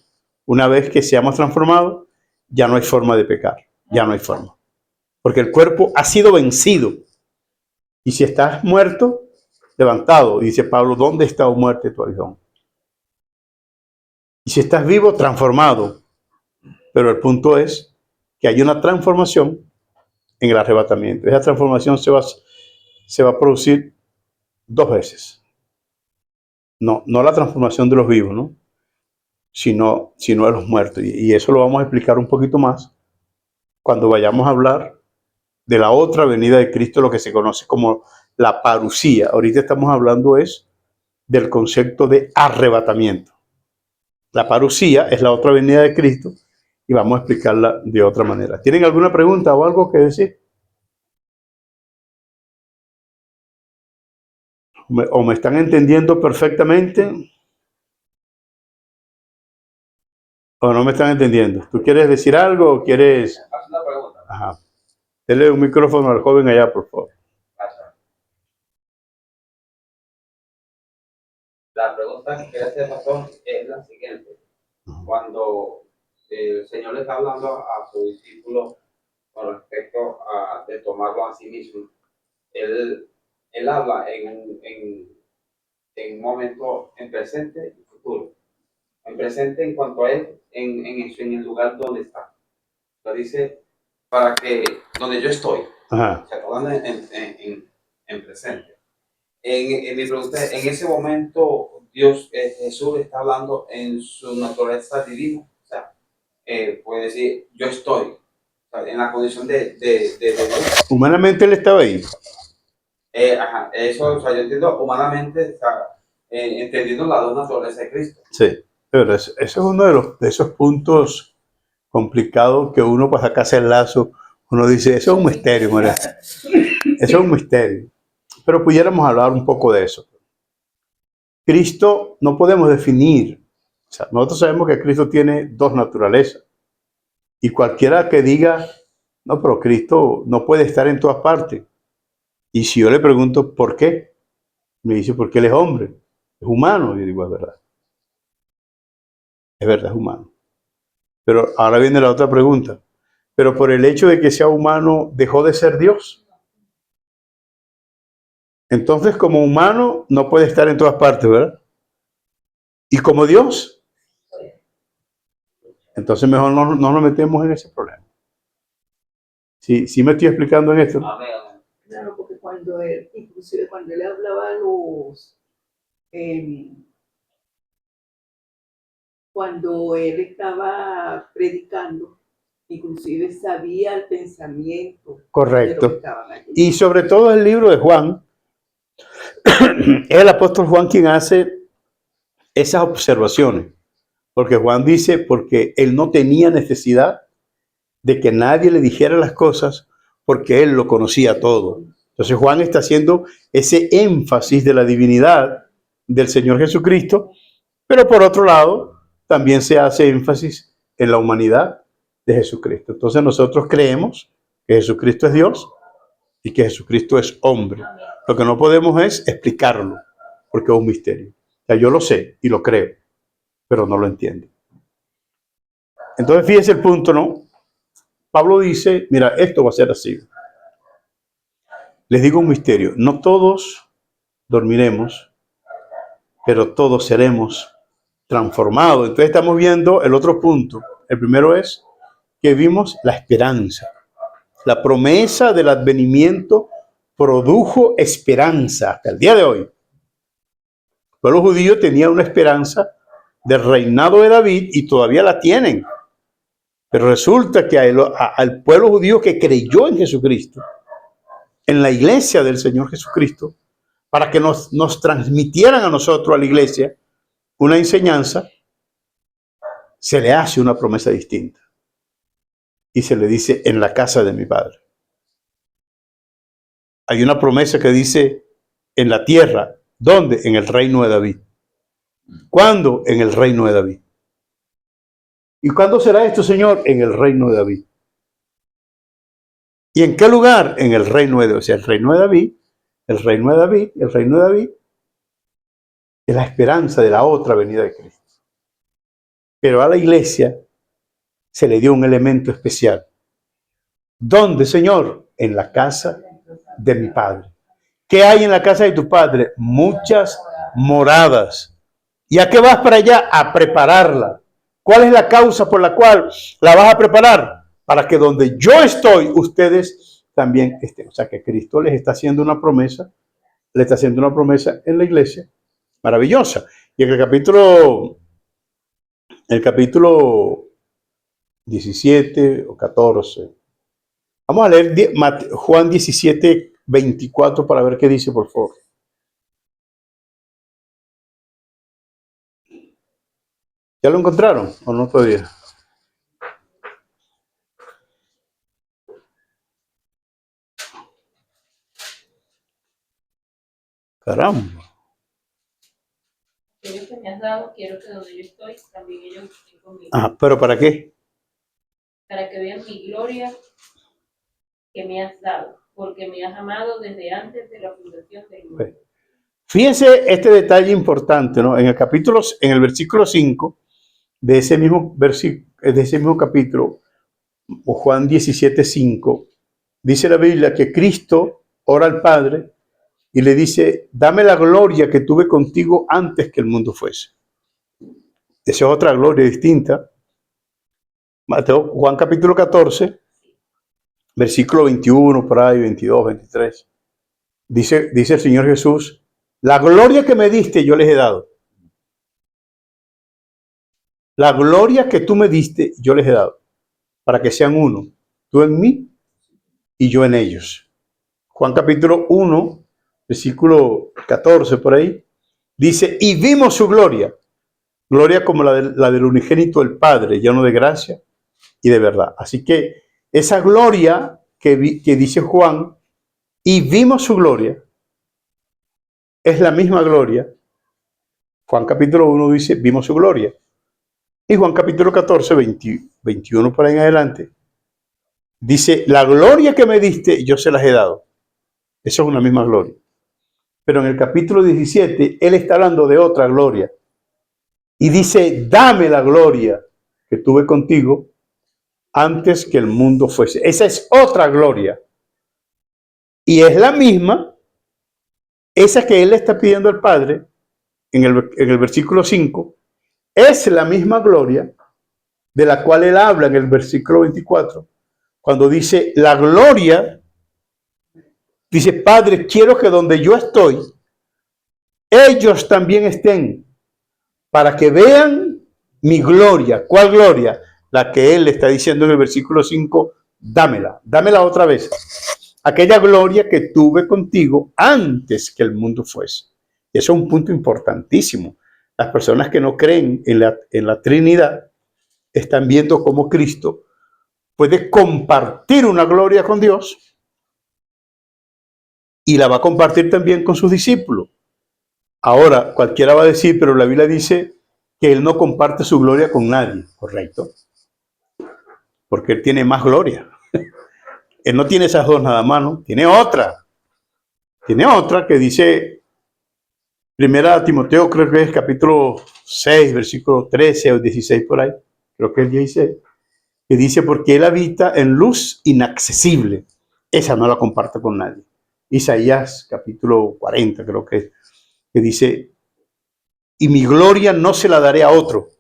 Una vez que seamos transformados, ya no hay forma de pecar, ya no hay forma. Porque el cuerpo ha sido vencido. Y si estás muerto, levantado, dice Pablo, ¿dónde está, oh muerte, tu aguijón? Y si estás vivo, transformado. Pero el punto es que hay una transformación en el arrebatamiento. Esa transformación se va a producir dos veces. No la transformación de los vivos, ¿no? Sino de los muertos. Y eso lo vamos a explicar un poquito más cuando vayamos a hablar de la otra venida de Cristo, lo que se conoce como la parusía. Ahorita estamos hablando del concepto de arrebatamiento. La parusía es la otra venida de Cristo y vamos a explicarla de otra manera. ¿Tienen alguna pregunta o algo que decir? ¿O me están entendiendo perfectamente o no me están entendiendo? ¿Tú quieres decir algo o quieres...? Haz una pregunta. Ajá. Dele un micrófono al joven allá, por favor. La pregunta que quiere hacer pastor es la siguiente. cuando el Señor le está hablando a su discípulo con respecto a de tomarlo a sí mismo, él habla en un momento en presente y futuro. En presente en cuanto a él, en el lugar donde está. Lo dice para que, donde yo estoy, Ajá. se está hablando en presente. Mi pregunta es, en ese momento Dios, Jesús está hablando en su naturaleza divina, o sea, puede decir, yo estoy, o sea, en la condición de Dios. Humanamente él estaba ahí. Ajá, eso, o sea, yo entiendo humanamente, o sea, entendiendo la dos naturaleza de Cristo. Sí, pero ese es uno de esos puntos complicados que uno pues acá hace el lazo. Uno dice, eso es un misterio, María. Eso es un misterio. Pero pudiéramos hablar un poco de eso. Cristo no podemos definir. O sea, nosotros sabemos que Cristo tiene dos naturalezas. Y cualquiera que diga, no, pero Cristo no puede estar en todas partes. Y si yo le pregunto, ¿por qué? Me dice, porque Él es hombre, es humano. Yo digo, es verdad, es humano. Pero ahora viene la otra pregunta. Pero por el hecho de que sea humano, ¿dejó de ser Dios? Entonces, como humano, no puede estar en todas partes, ¿verdad? Y como Dios, entonces mejor no nos metemos en ese problema. Sí me estoy explicando en esto. Amén. Claro, porque cuando él, inclusive cuando él hablaba a los, cuando él estaba predicando, inclusive sabía el pensamiento de los que Correcto. estaban allí. Y sobre todo el libro de Juan, es el apóstol Juan quien hace esas observaciones. Porque Juan dice, porque él no tenía necesidad de que nadie le dijera las cosas, porque él lo conocía todo. Entonces Juan está haciendo ese énfasis de la divinidad del Señor Jesucristo, pero por otro lado, también se hace énfasis en la humanidad de Jesucristo. Entonces nosotros creemos que Jesucristo es Dios y que Jesucristo es hombre. Lo que no podemos es explicarlo, porque es un misterio. O sea, yo lo sé y lo creo, pero no lo entiendo. Entonces fíjense el punto, ¿no? Pablo dice, mira, esto va a ser así. Les digo un misterio, no todos dormiremos, pero todos seremos transformados. Entonces estamos viendo el otro punto. El primero es que vimos la esperanza. La promesa del advenimiento produjo esperanza hasta el día de hoy. El pueblo judío tenía una esperanza del reinado de David y todavía la tienen. Pero resulta que al pueblo judío que creyó en Jesucristo, en la iglesia del Señor Jesucristo, para que nos transmitieran a nosotros, a la iglesia, una enseñanza, se le hace una promesa distinta. Y se le dice, en la casa de mi Padre. Hay una promesa que dice, en la tierra. ¿Dónde? En el reino de David. ¿Cuándo? En el reino de David. ¿Y cuándo será esto, Señor? En el reino de David. ¿Y en qué lugar? En el reino de David. O sea, el reino de David, el reino de David, el reino de David es la esperanza de la otra venida de Cristo. Pero a la iglesia se le dio un elemento especial. ¿Dónde, Señor? En la casa de mi Padre. ¿Qué hay en la casa de tu Padre? Muchas moradas. ¿Y a qué vas para allá? A prepararla. ¿Cuál es la causa por la cual la vas a preparar? Para que donde yo estoy, ustedes también estén. O sea que Cristo les está haciendo una promesa, le está haciendo una promesa en la iglesia maravillosa. Y en el capítulo 17 o 14, vamos a leer Juan 17, 24 para ver qué dice, por favor. ¿Ya lo encontraron o no todavía? Caramba. Aquello que me has dado, quiero que donde yo estoy, también ellos estén conmigo. Ah, ¿pero para qué? Para que vean mi gloria que me has dado, porque me has amado desde antes de la fundación del mundo. Fíjense este detalle importante, ¿no? En el versículo 5, de ese mismo versículo, de ese mismo capítulo, o Juan 17:5, dice la Biblia que Cristo ora al Padre y le dice, dame la gloria que tuve contigo antes que el mundo fuese. Esa es otra gloria distinta. Juan capítulo 14, versículo 21, por ahí, 22, 23. Dice el Señor Jesús, la gloria que me diste yo les he dado. La gloria que tú me diste yo les he dado, para que sean uno, tú en mí y yo en ellos. Juan capítulo 1, versículo 14 por ahí, dice, y vimos su gloria, gloria como la del unigénito del Padre, lleno de gracia y de verdad. Así que esa gloria que dice Juan, y vimos su gloria, es la misma gloria. Juan capítulo 1 dice, vimos su gloria. Y Juan capítulo 14, 21 por ahí en adelante, dice, la gloria que me diste, yo se las he dado. Eso es una misma gloria. Pero en el capítulo 17, él está hablando de otra gloria. Y dice, dame la gloria que tuve contigo antes que el mundo fuese. Esa es otra gloria. Y es la misma, esa que él le está pidiendo al Padre, en el versículo 5, es la misma gloria de la cual él habla en el versículo 24, cuando dice, la gloria, dice, Padre, quiero que donde yo estoy, ellos también estén, para que vean mi gloria. ¿Cuál gloria? La que él le está diciendo en el versículo 5, dámela otra vez. Aquella gloria que tuve contigo antes que el mundo fuese. Eso es un punto importantísimo. Las personas que no creen en la Trinidad están viendo cómo Cristo puede compartir una gloria con Dios y la va a compartir también con sus discípulos. Ahora, cualquiera va a decir, pero la Biblia dice que Él no comparte su gloria con nadie, ¿correcto? Porque Él tiene más gloria. Él no tiene esas dos nada más, ¿no? Tiene otra. Tiene otra que dice, primera Timoteo, creo que es capítulo 6, versículo 13 o 16 por ahí, creo que es 16, que dice, porque Él habita en luz inaccesible. Esa no la comparte con nadie. Isaías, capítulo 40, creo que es, que dice, y mi gloria no se la daré a otro. O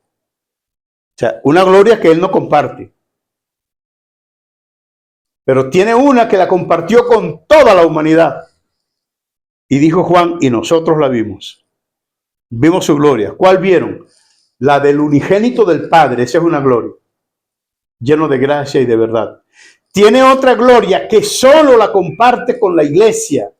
sea, una gloria que Él no comparte. Pero tiene una que la compartió con toda la humanidad. Y dijo Juan, y nosotros la vimos. Vimos su gloria. ¿Cuál vieron? La del unigénito del Padre. Esa es una gloria. Lleno de gracia y de verdad. Tiene otra gloria que solo la comparte con la iglesia.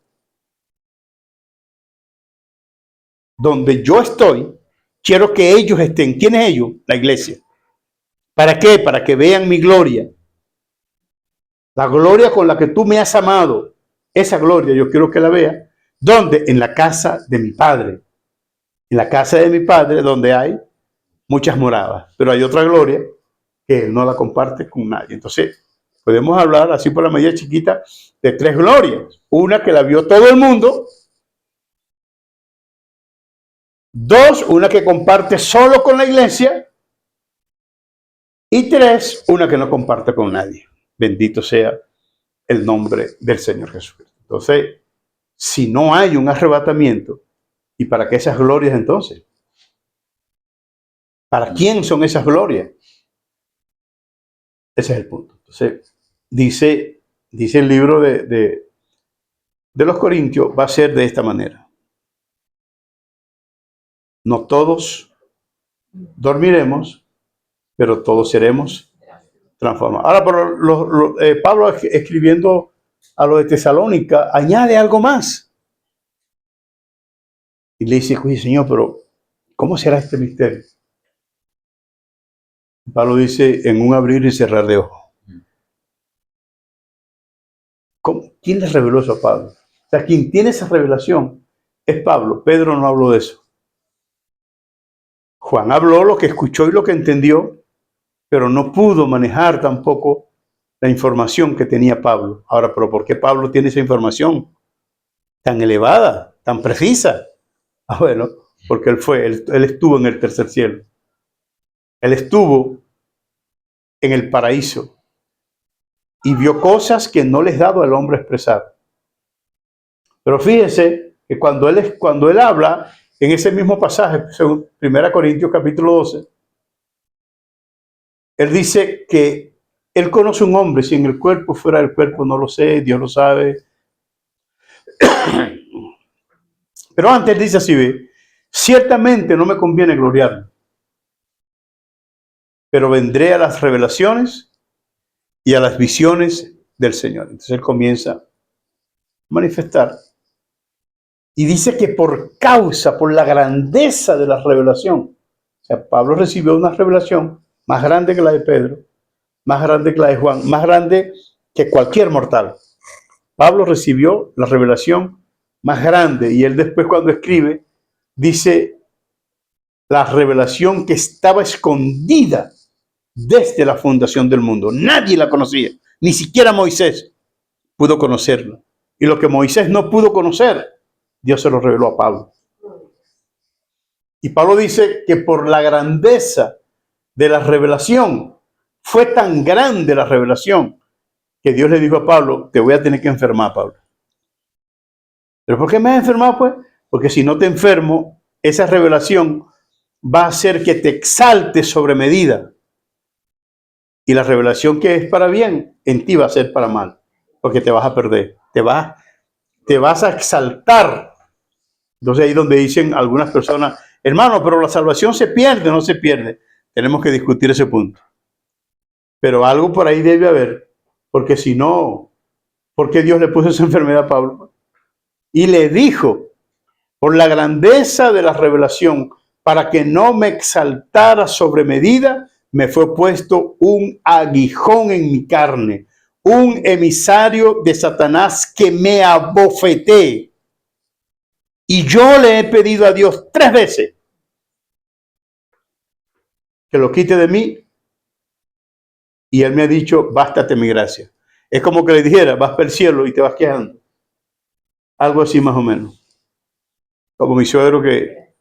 Donde yo estoy, quiero que ellos estén. ¿Quién es ellos? La iglesia. ¿Para qué? Para que vean mi gloria. La gloria con la que tú me has amado. Esa gloria yo quiero que la vea. ¿Dónde? En la casa de mi Padre. En la casa de mi Padre, donde hay muchas moradas. Pero hay otra gloria que Él no la comparte con nadie. Entonces, podemos hablar así por la medida chiquita de tres glorias. Una que la vio todo el mundo. Dos, una que comparte solo con la iglesia. Y tres, una que no comparte con nadie. Bendito sea el nombre del Señor Jesús. Entonces, si no hay un arrebatamiento, ¿y para qué esas glorias entonces? ¿Para quién son esas glorias? Ese es el punto. Entonces, dice el libro de los Corintios, va a ser de esta manera. No todos dormiremos, pero todos seremos transformados. Ahora, pero Pablo escribiendo a los de Tesalónica, añade algo más. Y le dice, oye, Señor, pero ¿cómo será este misterio? Pablo dice, en un abrir y cerrar de ojos. ¿Quién le reveló eso a Pablo? O sea, quien tiene esa revelación es Pablo. Pedro no habló de eso. Juan habló lo que escuchó y lo que entendió, pero no pudo manejar tampoco la información que tenía Pablo. Ahora, ¿pero por qué Pablo tiene esa información tan elevada, tan precisa? Bueno, porque él estuvo en el tercer cielo. Él estuvo en el paraíso y vio cosas que no les dado al hombre expresar. Pero fíjese que cuando él habla en ese mismo pasaje, según 1 Corintios capítulo 12, él dice que él conoce un hombre, si en el cuerpo, fuera del cuerpo, no lo sé, Dios lo sabe. Pero antes dice así, ve, ciertamente no me conviene gloriarme, pero vendré a las revelaciones y a las visiones del Señor. Entonces él comienza a manifestar y dice que por la grandeza de la revelación, o sea, Pablo recibió una revelación más grande que la de Pedro, más grande que la de Juan, más grande que cualquier mortal. Pablo recibió la revelación más grande y él después cuando escribe dice la revelación que estaba escondida desde la fundación del mundo. Nadie la conocía, ni siquiera Moisés pudo conocerla. Y lo que Moisés no pudo conocer, Dios se lo reveló a Pablo. Y Pablo dice que por la grandeza de la revelación, fue tan grande la revelación, que Dios le dijo a Pablo, te voy a tener que enfermar, Pablo. ¿Pero por qué me has enfermado, pues? Porque si no te enfermo, esa revelación va a hacer que te exaltes sobre medida. Y la revelación que es para bien, en ti va a ser para mal. Porque te vas a perder. Te vas a exaltar. Entonces ahí es donde dicen algunas personas, hermano, pero la salvación se pierde o no se pierde. Tenemos que discutir ese punto. Pero algo por ahí debe haber. Porque si no, ¿por qué Dios le puso esa enfermedad a Pablo? Y le dijo, por la grandeza de la revelación, para que no me exaltara sobre medida, me fue puesto un aguijón en mi carne, un emisario de Satanás que me abofeté. Y yo le he pedido a Dios 3 veces que lo quite de mí. Y él me ha dicho, bástate mi gracia. Es como que le dijera, vas para el cielo y te vas quejando. Algo así más o menos. Como mi suegro que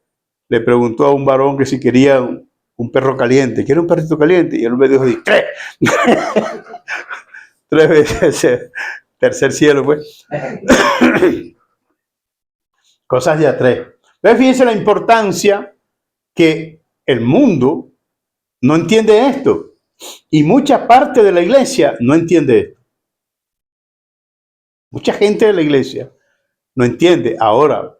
le preguntó a un varón que si quería un perro caliente. ¿Quiere un perrito caliente? Y él me dijo, 3. 3 veces. Tercer cielo, pues. Cosas de a 3. Pero fíjense la importancia que el mundo no entiende esto. Y mucha parte de la iglesia no entiende esto. Mucha gente de la iglesia no entiende. Ahora,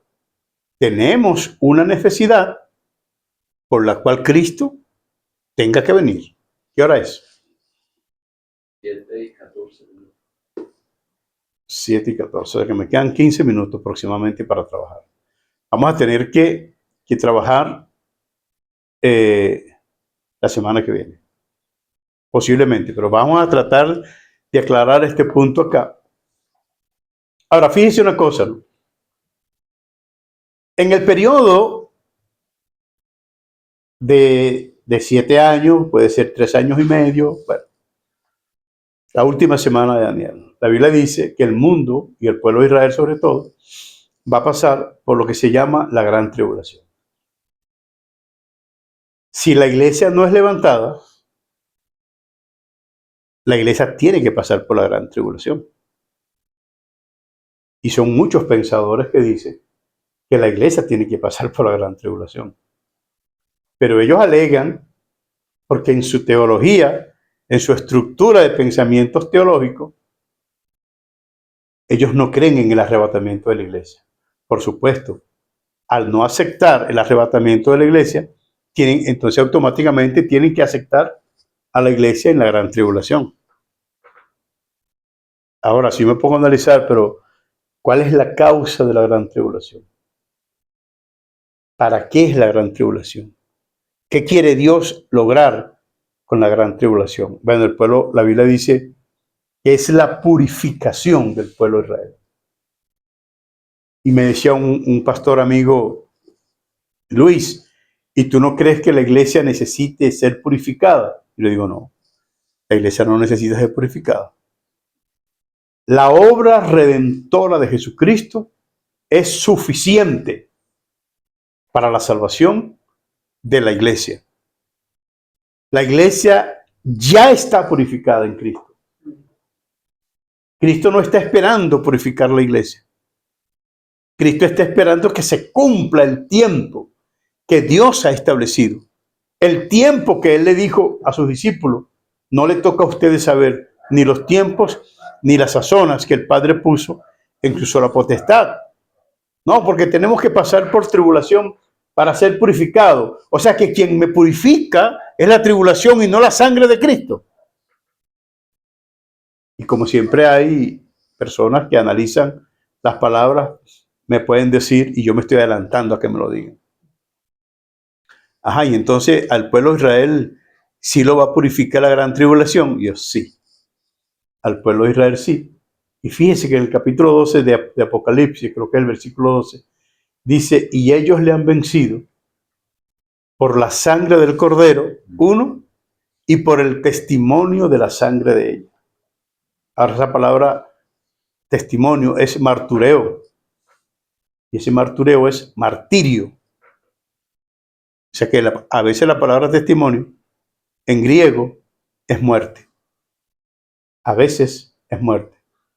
tenemos una necesidad por la cual Cristo tenga que venir. ¿Qué hora es? 7:14. 7:14. O sea que me quedan 15 minutos aproximadamente para trabajar. Vamos a tener que trabajar la semana que viene. Posiblemente, pero vamos a tratar de aclarar este punto acá. Ahora, fíjense una cosa. En el periodo de 7 años, puede ser 3 años y medio, bueno, la última semana de Daniel, la Biblia dice que el mundo y el pueblo de Israel sobre todo va a pasar por lo que se llama la gran tribulación. Si la iglesia no es levantada, la iglesia tiene que pasar por la gran tribulación. Y son muchos pensadores que dicen que la iglesia tiene que pasar por la gran tribulación. Pero ellos alegan, porque en su teología, en su estructura de pensamientos teológicos, ellos no creen en el arrebatamiento de la iglesia. Por supuesto, al no aceptar el arrebatamiento de la iglesia, entonces automáticamente tienen que aceptar a la iglesia en la gran tribulación. Ahora, si me pongo a analizar, pero ¿cuál es la causa de la gran tribulación? ¿Para qué es la gran tribulación? ¿Qué quiere Dios lograr con la gran tribulación? Bueno, el pueblo, la Biblia dice que es la purificación del pueblo de Israel. Y me decía un pastor amigo, Luis, ¿y tú no crees que la iglesia necesite ser purificada? Y le digo, no, la iglesia no necesita ser purificada. La obra redentora de Jesucristo es suficiente para la salvación de la iglesia. La iglesia ya está purificada en Cristo. Cristo no está esperando purificar la iglesia. Cristo está esperando que se cumpla el tiempo que Dios ha establecido. El tiempo que Él le dijo a sus discípulos, no le toca a ustedes saber ni los tiempos ni las sazonas que el Padre puso en su sola potestad. No, porque tenemos que pasar por tribulación para ser purificado. O sea que quien me purifica es la tribulación y no la sangre de Cristo. Y como siempre hay personas que analizan las palabras, me pueden decir, y yo me estoy adelantando a que me lo digan. Ajá, y entonces al pueblo de Israel sí lo va a purificar la gran tribulación. Yo sí. Al pueblo de Israel sí. Y fíjese que en el capítulo 12 de Apocalipsis, creo que es el versículo 12, dice, y ellos le han vencido por la sangre del Cordero, uno, y por el testimonio de la sangre de ellos. Ahora esa palabra testimonio es martureo. Y ese martureo es martirio. O sea que a veces la palabra testimonio en griego es muerte. A veces es muerte.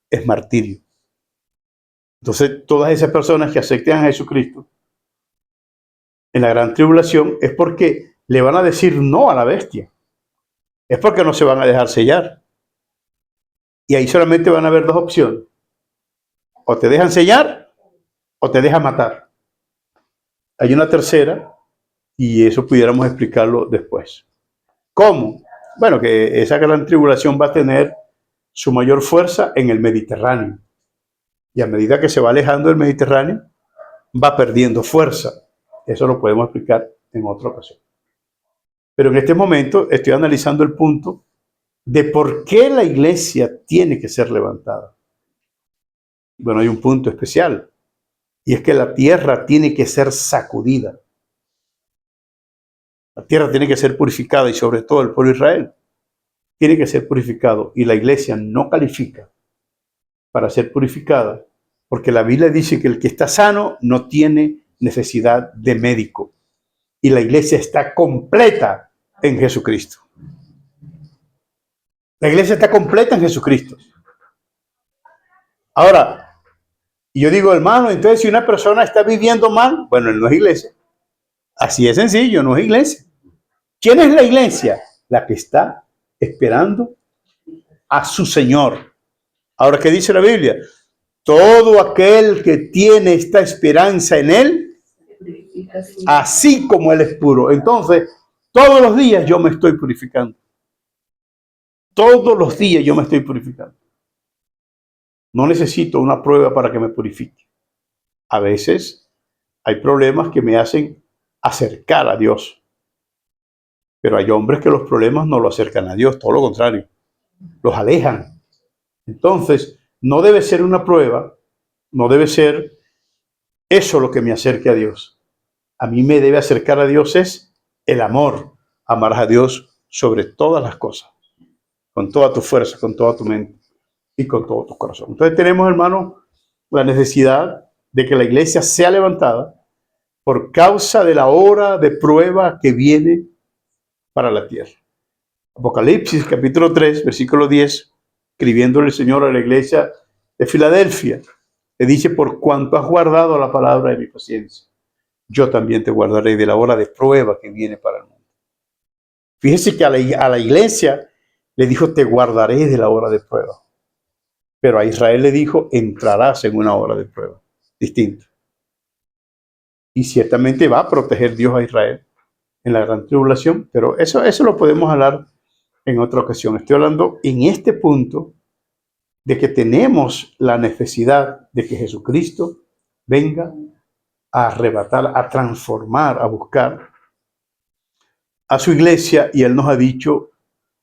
Es martirio. Entonces todas esas personas que aceptan a Jesucristo en la gran tribulación es porque le van a decir no a la bestia. Es porque no se van a dejar sellar. Y ahí solamente van a haber dos opciones. O te dejan sellar o te dejan matar. Hay una tercera y eso pudiéramos explicarlo después. ¿Cómo? Bueno, que esa gran tribulación va a tener su mayor fuerza en el Mediterráneo. Y a medida que se va alejando del Mediterráneo, va perdiendo fuerza. Eso lo podemos explicar en otra ocasión. Pero en este momento estoy analizando el punto de por qué la iglesia tiene que ser levantada. Bueno, hay un punto especial, y es que la tierra tiene que ser sacudida. La tierra tiene que ser purificada y sobre todo el pueblo de Israel tiene que ser purificado y la iglesia no califica para ser purificada porque la Biblia dice que el que está sano no tiene necesidad de médico y la iglesia está completa en Jesucristo. La iglesia está completa en Jesucristo. Ahora, yo digo, hermano, entonces si una persona está viviendo mal, bueno, él no es iglesia. Así es sencillo, no es iglesia. ¿Quién es la iglesia? La que está esperando a su Señor. Ahora, ¿qué dice la Biblia? Todo aquel que tiene esta esperanza en Él, así como Él es puro. Entonces, todos los días yo me estoy purificando. Todos los días yo me estoy purificando. No necesito una prueba para que me purifique. A veces hay problemas que me hacen acercar a Dios. Pero hay hombres que los problemas no lo acercan a Dios, todo lo contrario, los alejan. Entonces, no debe ser una prueba, no debe ser eso lo que me acerque a Dios. A mí me debe acercar a Dios es el amor. Amarás a Dios sobre todas las cosas, con toda tu fuerza, con toda tu mente y con todo tu corazón. Entonces tenemos, hermano, la necesidad de que la iglesia sea levantada por causa de la hora de prueba que viene para la tierra. Apocalipsis capítulo 3, versículo 10, escribiéndole el Señor a la iglesia de Filadelfia, le dice, por cuanto has guardado la palabra de mi paciencia, yo también te guardaré de la hora de prueba que viene para el mundo. Fíjese que a la iglesia le dijo, te guardaré de la hora de prueba. Pero a Israel le dijo, entrarás en una hora de prueba. Distinto. Y ciertamente va a proteger Dios a Israel en la gran tribulación, pero eso lo podemos hablar en otra ocasión. Estoy hablando en este punto de que tenemos la necesidad de que Jesucristo venga a arrebatar, a transformar, a buscar a su iglesia, y Él nos ha dicho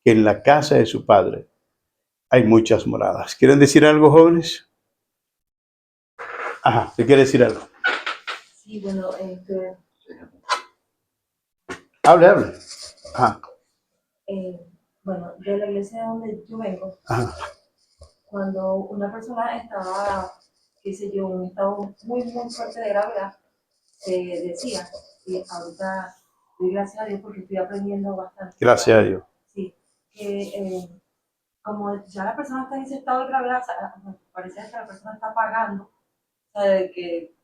que en la casa de su Padre hay muchas moradas. ¿Quieren decir algo, jóvenes? Ajá, ¿se quiere decir algo? Sí, bueno, Hable. Ajá, bueno, de la iglesia donde yo vengo, ajá. cuando una persona estaba, qué sé yo, en un estado muy, muy fuerte de gravedad, se decía, y ahorita doy gracias a Dios porque estoy aprendiendo bastante. Gracias a Dios. Sí, que como ya la persona está en ese estado de gravedad, o sea, parece que la persona está pagando, o sea, de que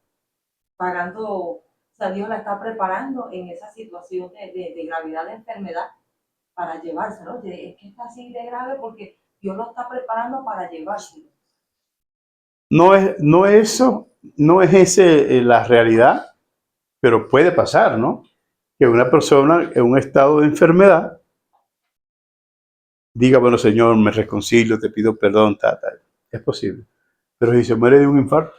pagando, o sea, Dios la está preparando en esa situación de gravedad de enfermedad para llevárselo. Oye, es que está así de grave porque Dios lo está preparando para llevárselo. No es eso, no es ese la realidad, pero puede pasar, ¿no? Que una persona en un estado de enfermedad diga, bueno, Señor, me reconcilio, te pido perdón, tal. Es posible. Pero si se muere de un infarto,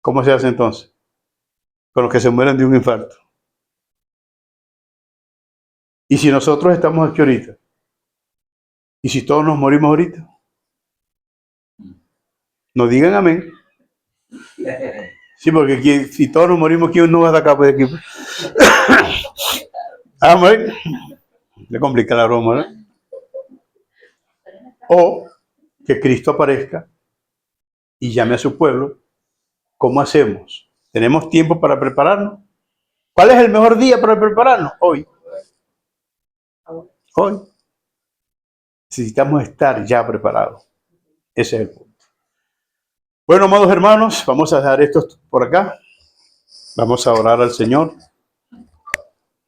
¿cómo se hace entonces? Con los que se mueren de un infarto. Y si nosotros estamos aquí ahorita, y si todos nos morimos ahorita, no digan amén. Sí, porque aquí, si todos nos morimos, ¿quién no va a acá de aquí? Amén. Le complica la broma, ¿no? O que Cristo aparezca y llame a su pueblo. ¿Cómo hacemos? ¿Tenemos tiempo para prepararnos? ¿Cuál es el mejor día para prepararnos? Hoy. Hoy. Necesitamos estar ya preparados. Ese es el punto. Bueno, amados hermanos, vamos a dejar esto por acá. Vamos a orar al Señor.